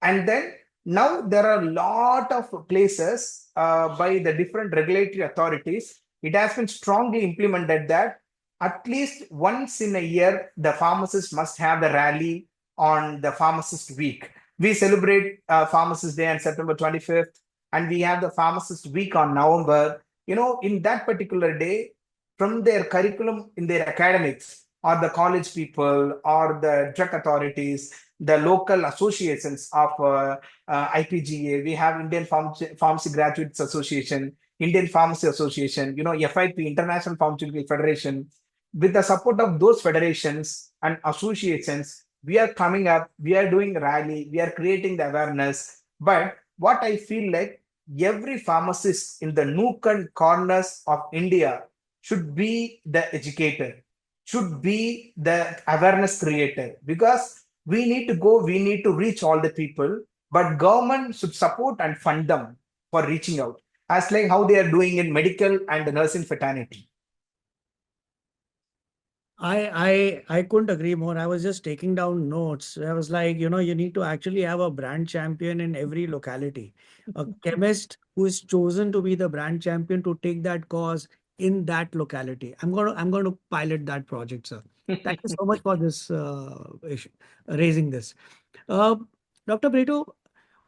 And then now there are a lot of places by the different regulatory authorities. It has been strongly implemented that at least once in a year, the pharmacist must have the rally on the pharmacist week. We celebrate Pharmacist Day on September 25th, and we have the pharmacist week on November. In that particular day, from their curriculum in their academics, or the college people, or the drug authorities, the local associations of IPGA, we have Indian Pharmacy Graduates Association, Indian Pharmacy Association, FIP, International Pharmaceutical Federation. With the support of those federations and associations, we are coming up, we are doing rally, we are creating the awareness. But what I feel like every pharmacist in the nook and corners of India should be the educator, should be the awareness creator, because we need to go, we need to reach all the people, but government should support and fund them for reaching out, as like how they are doing in medical and nursing fraternity. I couldn't agree more. I was just taking down notes. I was like, you need to actually have a brand champion in every locality. A chemist who is chosen to be the brand champion to take that cause in that locality. I'm going to pilot that project, sir. Thank you so much for this issue, raising this. Uh, Dr. Brito,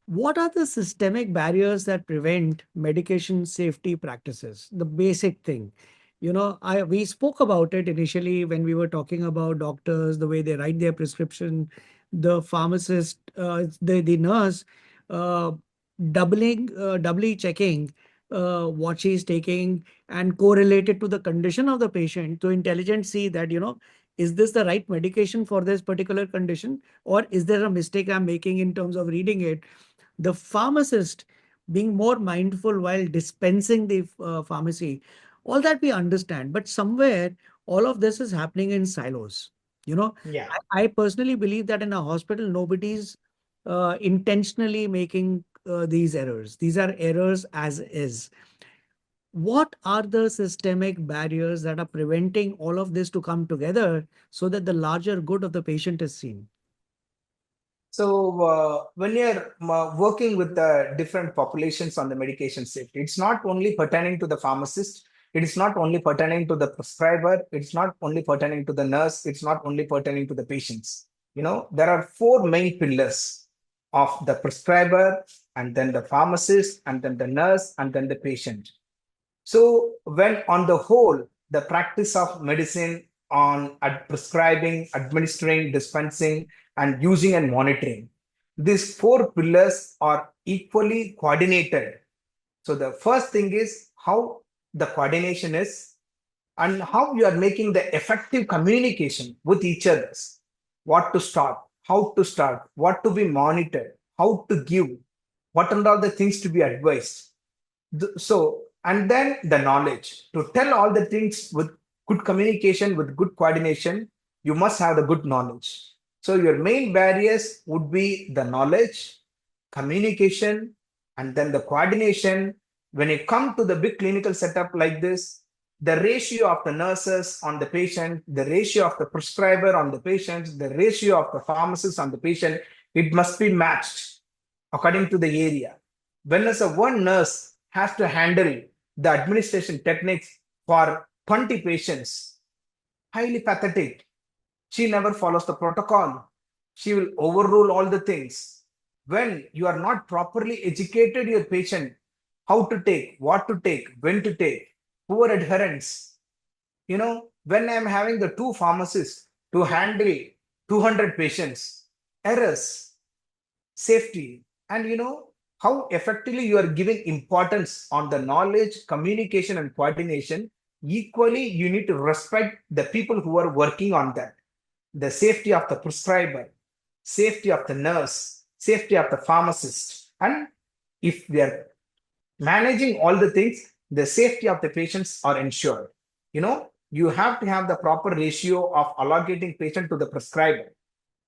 what are the systemic barriers that prevent medication safety practices? The basic thing. We spoke about it initially when we were talking about doctors, the way they write their prescription, the pharmacist, the nurse, uh, doubly checking what she's taking and correlated to the condition of the patient to intelligent see that, is this the right medication for this particular condition, or is there a mistake I'm making in terms of reading it? The pharmacist being more mindful while dispensing the pharmacy, all that we understand, but somewhere all of this is happening in silos. You know, Yeah. I personally believe that in a hospital, nobody's intentionally making these errors. These are errors as is. What are the systemic barriers that are preventing all of this to come together so that the larger good of the patient is seen? So when you're working with the different populations on the medication safety, it's not only pertaining to the pharmacist, it is not only pertaining to the prescriber, it's not only pertaining to the nurse, it's not only pertaining to the patients. There are four main pillars of the prescriber, and then the pharmacist, and then the nurse, and then the patient. So, when on the whole, the practice of medicine on prescribing, administering, dispensing, and using and monitoring, these four pillars are equally coordinated. So, the first thing is how the coordination is and how you are making the effective communication with each other. What to start, how to start, what to be monitored, how to give, what are all the things to be advised. So, and then the knowledge to tell all the things with good communication, with good coordination, you must have the good knowledge. So, your main barriers would be the knowledge, communication, and then the coordination. When you come to the big clinical setup like this, the ratio of the nurses on the patient, the ratio of the prescriber on the patient, the ratio of the pharmacist on the patient, it must be matched according to the area. When as a one nurse has to handle the administration techniques for 20 patients, highly pathetic. She never follows the protocol. She will overrule all the things. When you are not properly educated your patient, how to take, what to take, when to take, poor adherence. When I'm having the two pharmacists to handle 200 patients, errors, safety, and how effectively you are giving importance on the knowledge, communication, and coordination. Equally, you need to respect the people who are working on that, the safety of the prescriber, safety of the nurse, safety of the pharmacist. And if we are managing all the things, the safety of the patients are ensured. You have to have the proper ratio of allocating patient to the prescriber.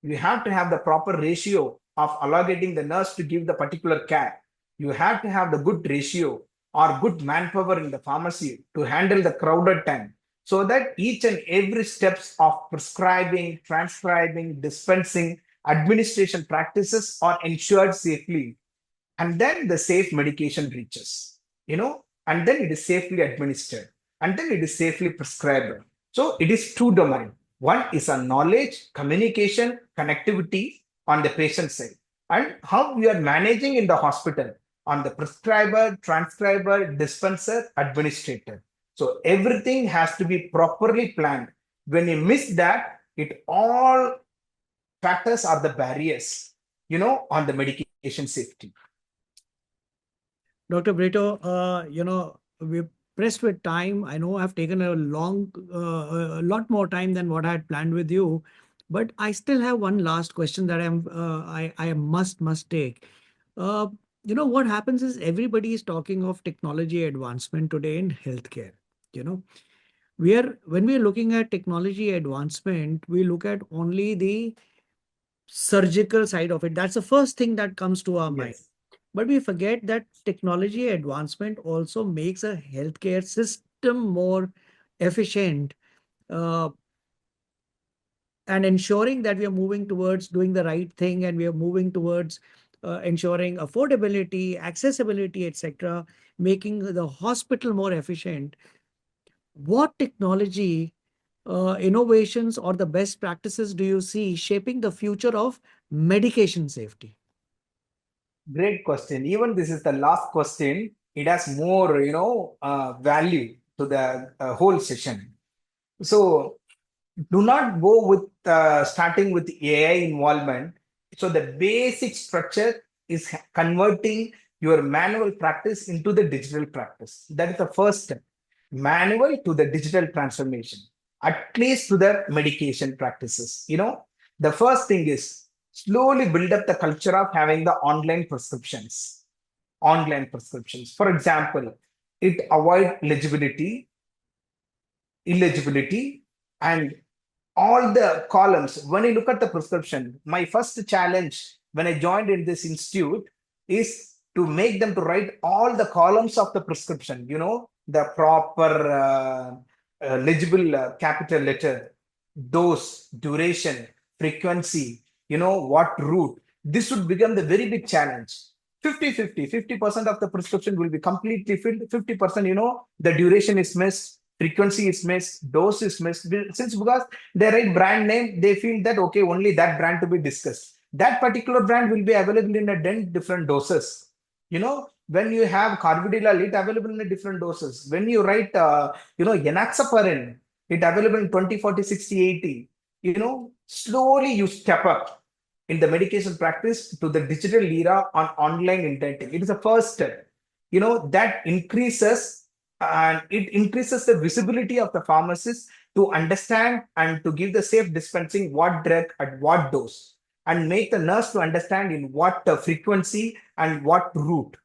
You have to have the proper ratio of allocating the nurse to give the particular care. You have to have the good ratio or good manpower in the pharmacy to handle the crowded time, so that each and every steps of prescribing, transcribing, dispensing, administration practices are ensured safely, and then the safe medication reaches, and then it is safely administered, and then it is safely prescribed. So it is two domain. One is a knowledge, communication, connectivity on the patient side, and how we are managing in the hospital on the prescriber, transcriber, dispenser, administrator. So everything has to be properly planned. When you miss that, it all factors are the barriers, on the medication safety. Dr. Britto, we're pressed with time. I know I've taken a lot more time than what I had planned with you, but I still have one last question that I must take. Uh, what happens is everybody is talking of technology advancement today in healthcare. You know, when we are looking at technology advancement, we look at only the surgical side of it. That's the first thing that comes to our mind. Yes. But we forget that technology advancement also makes a healthcare system more efficient, uh, and ensuring that we are moving towards doing the right thing, and we are moving towards ensuring affordability, accessibility, etc., making the hospital more efficient. What technology innovations or the best practices do you see shaping the future of medication safety? Great question. Even this is the last question. It has more, value to the whole session. So do not go with starting with AI involvement. So the basic structure is converting your manual practice into the digital practice. That is the first step. Manual to the digital transformation, at least to the medication practices. The first thing is slowly build up the culture of having the online prescriptions. Online prescriptions. For example, it avoid legibility, illegibility, and all the columns. When you look at the prescription, my first challenge when I joined in this institute is to make them to write all the columns of the prescription, the proper legible capital letter, dose, duration, frequency, what route. This would become the very big challenge. 50-50 of the prescription will be completely filled. 50%, the duration is missed, frequency is missed, dose is missed. Since because they write brand name, they feel that okay, only that brand to be discussed. That particular brand will be available in a 10 different doses. When you have carvedilol, it available in a different doses. When you write, enoxaparin, it available in 20, 40, 60, 80. Slowly you step up in the medication practice to the digital era on online indenting. It is the first step. That increases, and it increases the visibility of the pharmacist to understand and to give the safe dispensing what drug at what dose, and make the nurse to understand in what frequency and what route.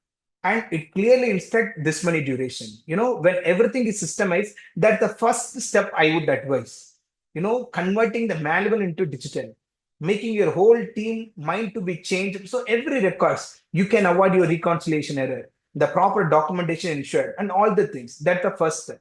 And it clearly instruct this many duration. When everything is systemized, that's the first step I would advise. Converting the manual into digital, making your whole team mind to be changed. So every records, you can avoid your reconciliation error, the proper documentation ensured, and all the things. That's the first step.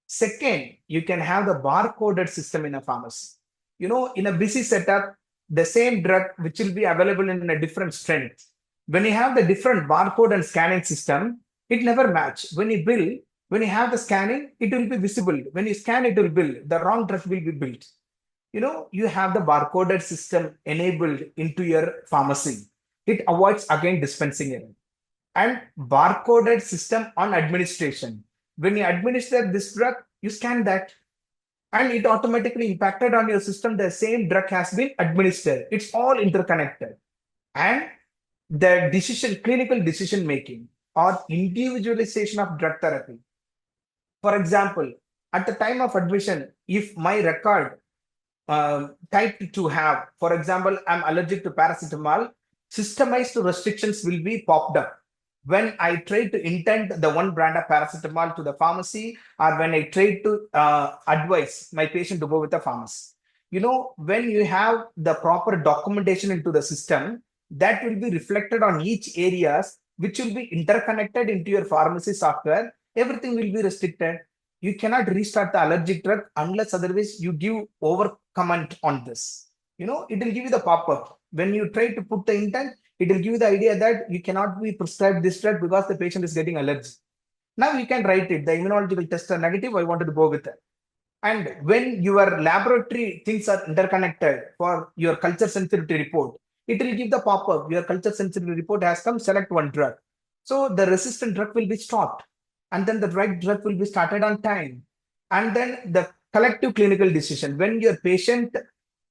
Second, you can have the barcoded system in a pharmacy. In a busy setup, the same drug which will be available in a different strength. When you have the different barcode and scanning system, it never match. When you have the scanning, it will be visible. When you scan, it will bill. The wrong drug will be built. You have the barcoded system enabled into your pharmacy. It avoids again dispensing error. And barcoded system on administration. When you administer this drug, you scan that, and it automatically impacted on your system. The same drug has been administered. It's all interconnected. And the clinical decision making or individualization of drug therapy. For example, at the time of admission, if my record type to have, for example, I'm allergic to paracetamol, systemized restrictions will be popped up. When I try to intend the one brand of paracetamol to the pharmacy, or when I try to advise my patient to go with the pharmacy. When you have the proper documentation into the system, that will be reflected on each areas, which will be interconnected into your pharmacy software. Everything will be restricted. You cannot restart the allergic drug unless otherwise you give over comment on this. It will give you the pop-up. When you try to put the intent, it will give you the idea that you cannot be prescribed this drug because the patient is getting allergy. Now you can write it. The immunological tests are negative. I wanted to go with it. And when your laboratory things are interconnected for your culture sensitivity report, it will give the pop-up. Your culture sensitivity report has come, select one drug. So the resistant drug will be stopped. And then the right drug will be started on time. And then the collective clinical decision. When your patient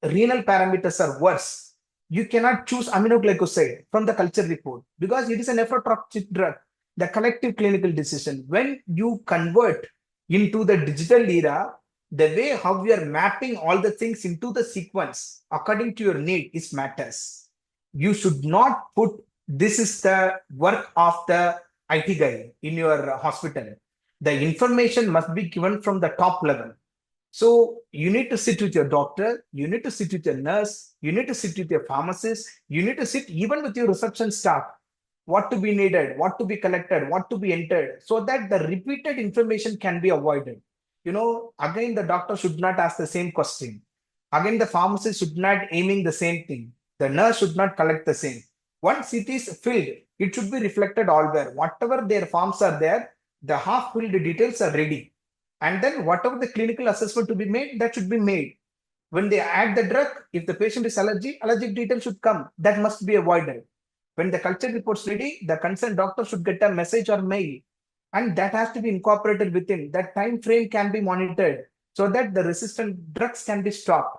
renal parameters are worse, you cannot choose aminoglycoside from the culture report because it is a nephrotoxic drug. The collective clinical decision. When you convert into the digital era, the way how we are mapping all the things into the sequence according to your need is matters. You should not put this is the work of the IT guy in your hospital. The information must be given from the top level. So you need to sit with your doctor, you need to sit with your nurse, you need to sit with your pharmacist, you need to sit even with your reception staff. What to be needed, what to be collected, what to be entered, so that the repeated information can be avoided. Again, the doctor should not ask the same question. Again, the pharmacist should not aiming the same thing. The nurse should not collect the same. Once it is filled, it should be reflected all there. Whatever their forms are there, the half-filled details are ready. And then whatever the clinical assessment to be made, that should be made. When they add the drug, if the patient is allergic details should come. That must be avoided. When the culture report is ready, the concerned doctor should get a message or mail. And that has to be incorporated within. That time frame can be monitored so that the resistant drugs can be stopped.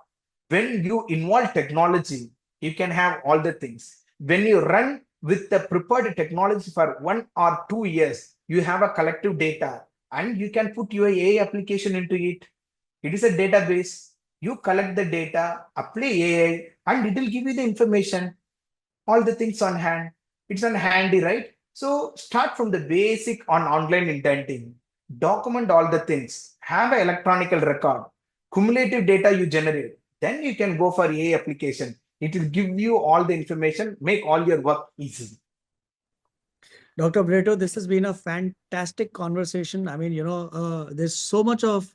When you involve technology, you can have all the things. When you run with the prepared technology for 1 or 2 years, you have a collective data and you can put your AI application into it. It is a database. You collect the data, apply AI, and it will give you the information. All the things on hand. It's on handy, right? So start from the basic on online indenting. Document all the things. Have an electronic record. Cumulative data you generate. then you can go for AI application. It will give you all the information, make all your work easy. Dr. Britto, this has been a fantastic conversation. I mean, there's so much of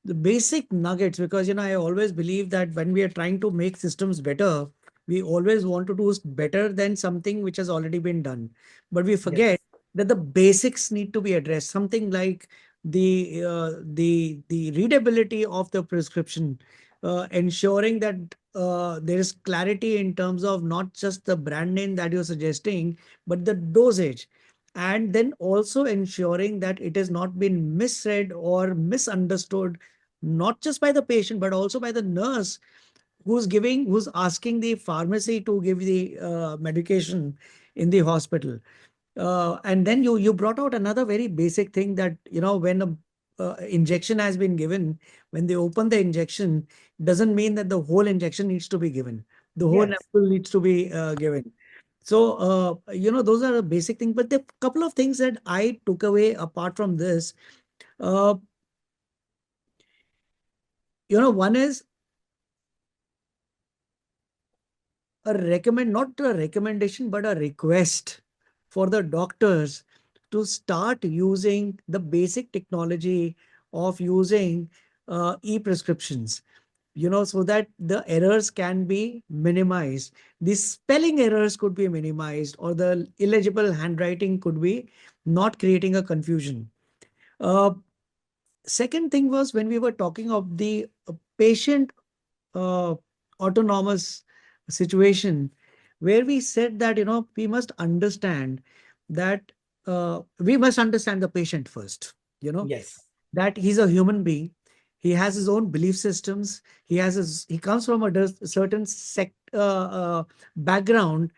the basic nuggets because, I always believe that when we are trying to make systems better, we always want to do better than something which has already been done. But we forget Yes. that the basics need to be addressed. Something like the readability of the prescription, ensuring that there is clarity in terms of not just the brand name that you're suggesting, but the dosage, and then also ensuring that it has not been misread or misunderstood, not just by the patient but also by the nurse who's asking the pharmacy to give the medication in the hospital. And then you brought out another very basic thing that when a injection has been given, when they open the injection, doesn't mean that the whole injection needs to be given. The whole Yes. ampoule needs to be given. So those are the basic things. But there are a couple of things that I took away apart from this. Uh, one is not a recommendation, but a request for the doctors to start using the basic technology of using e-prescriptions, so that the errors can be minimized. The spelling errors could be minimized, or the illegible handwriting could be not creating a confusion. Uh, Second thing was when we were talking of the patient uh, autonomous situation, where we said that we must understand that we must understand the patient first, Yes. that he's a human being. He has his own belief systems. He comes from a certain background.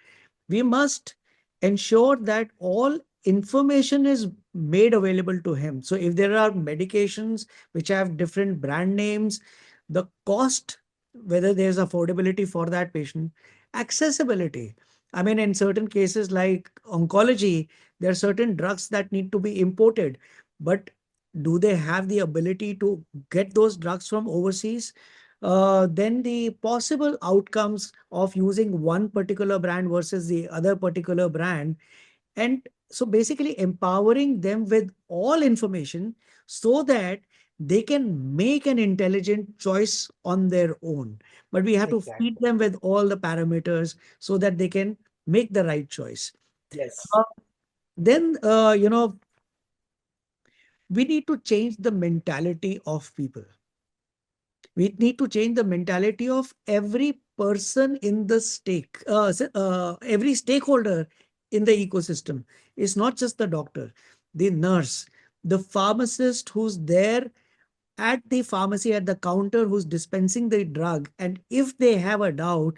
We must ensure that all information is made available to him. So if there are medications which have different brand names, the cost, whether there's affordability for that patient, accessibility. I mean, in certain cases like oncology, there are certain drugs that need to be imported, but do they have the ability to get those drugs from overseas? Then the possible outcomes of using one particular brand versus the other particular brand. And so basically empowering them with all information so that they can make an intelligent choice on their own. But we have to feed Exactly. them with all the parameters so that they can make the right choice. Yes. Uh, then, we need to change the mentality of people. We need to change the mentality of every person in the every stakeholder in the ecosystem. It's not just the doctor, the nurse, the pharmacist who's there at the pharmacy at the counter who's dispensing the drug. And if they have a doubt,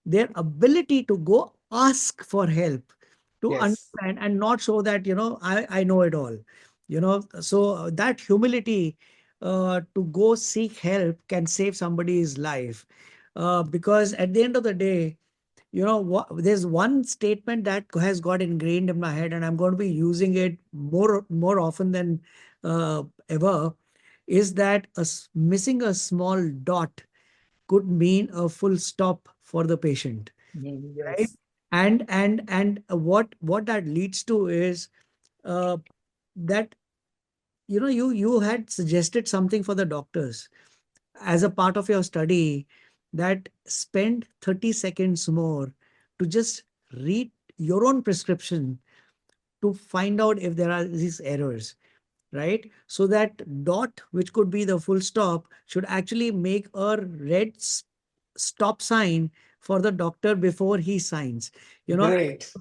their ability to go ask for help, to Yes. understand and not show that I know it all. So that humility to go seek help can save somebody's life, because at the end of the day, there's one statement that has got ingrained in my head, and I'm going to be using it more often than ever, is that missing a small dot could mean a full stop for the patient, right? Yes. And what that leads to is uh, that you had suggested something for the doctors as a part of your study, that spend 30 seconds more to just read your own prescription to find out if there are these errors, right? So that dot, which could be the full stop, should actually make a red stop sign for the doctor before he signs. You know, Great.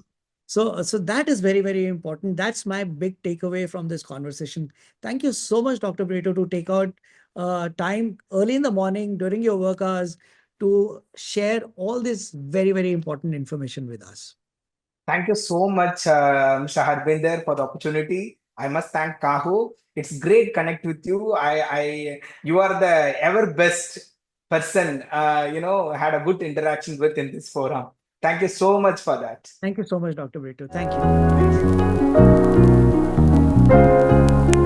so that is very, very important. That's my big takeaway from this conversation. Thank you so much, Dr. Brito, to take out time early in the morning during your work hours to share all this very, very important information with us. Thank you so much, Mr. Harbinder, for the opportunity. I must thank Kahu. It's great connect with you. You are the ever best person. Had a good interaction with in this forum. Thank you so much for that. Thank you so much, Dr. Brito. Thank you. Thank you.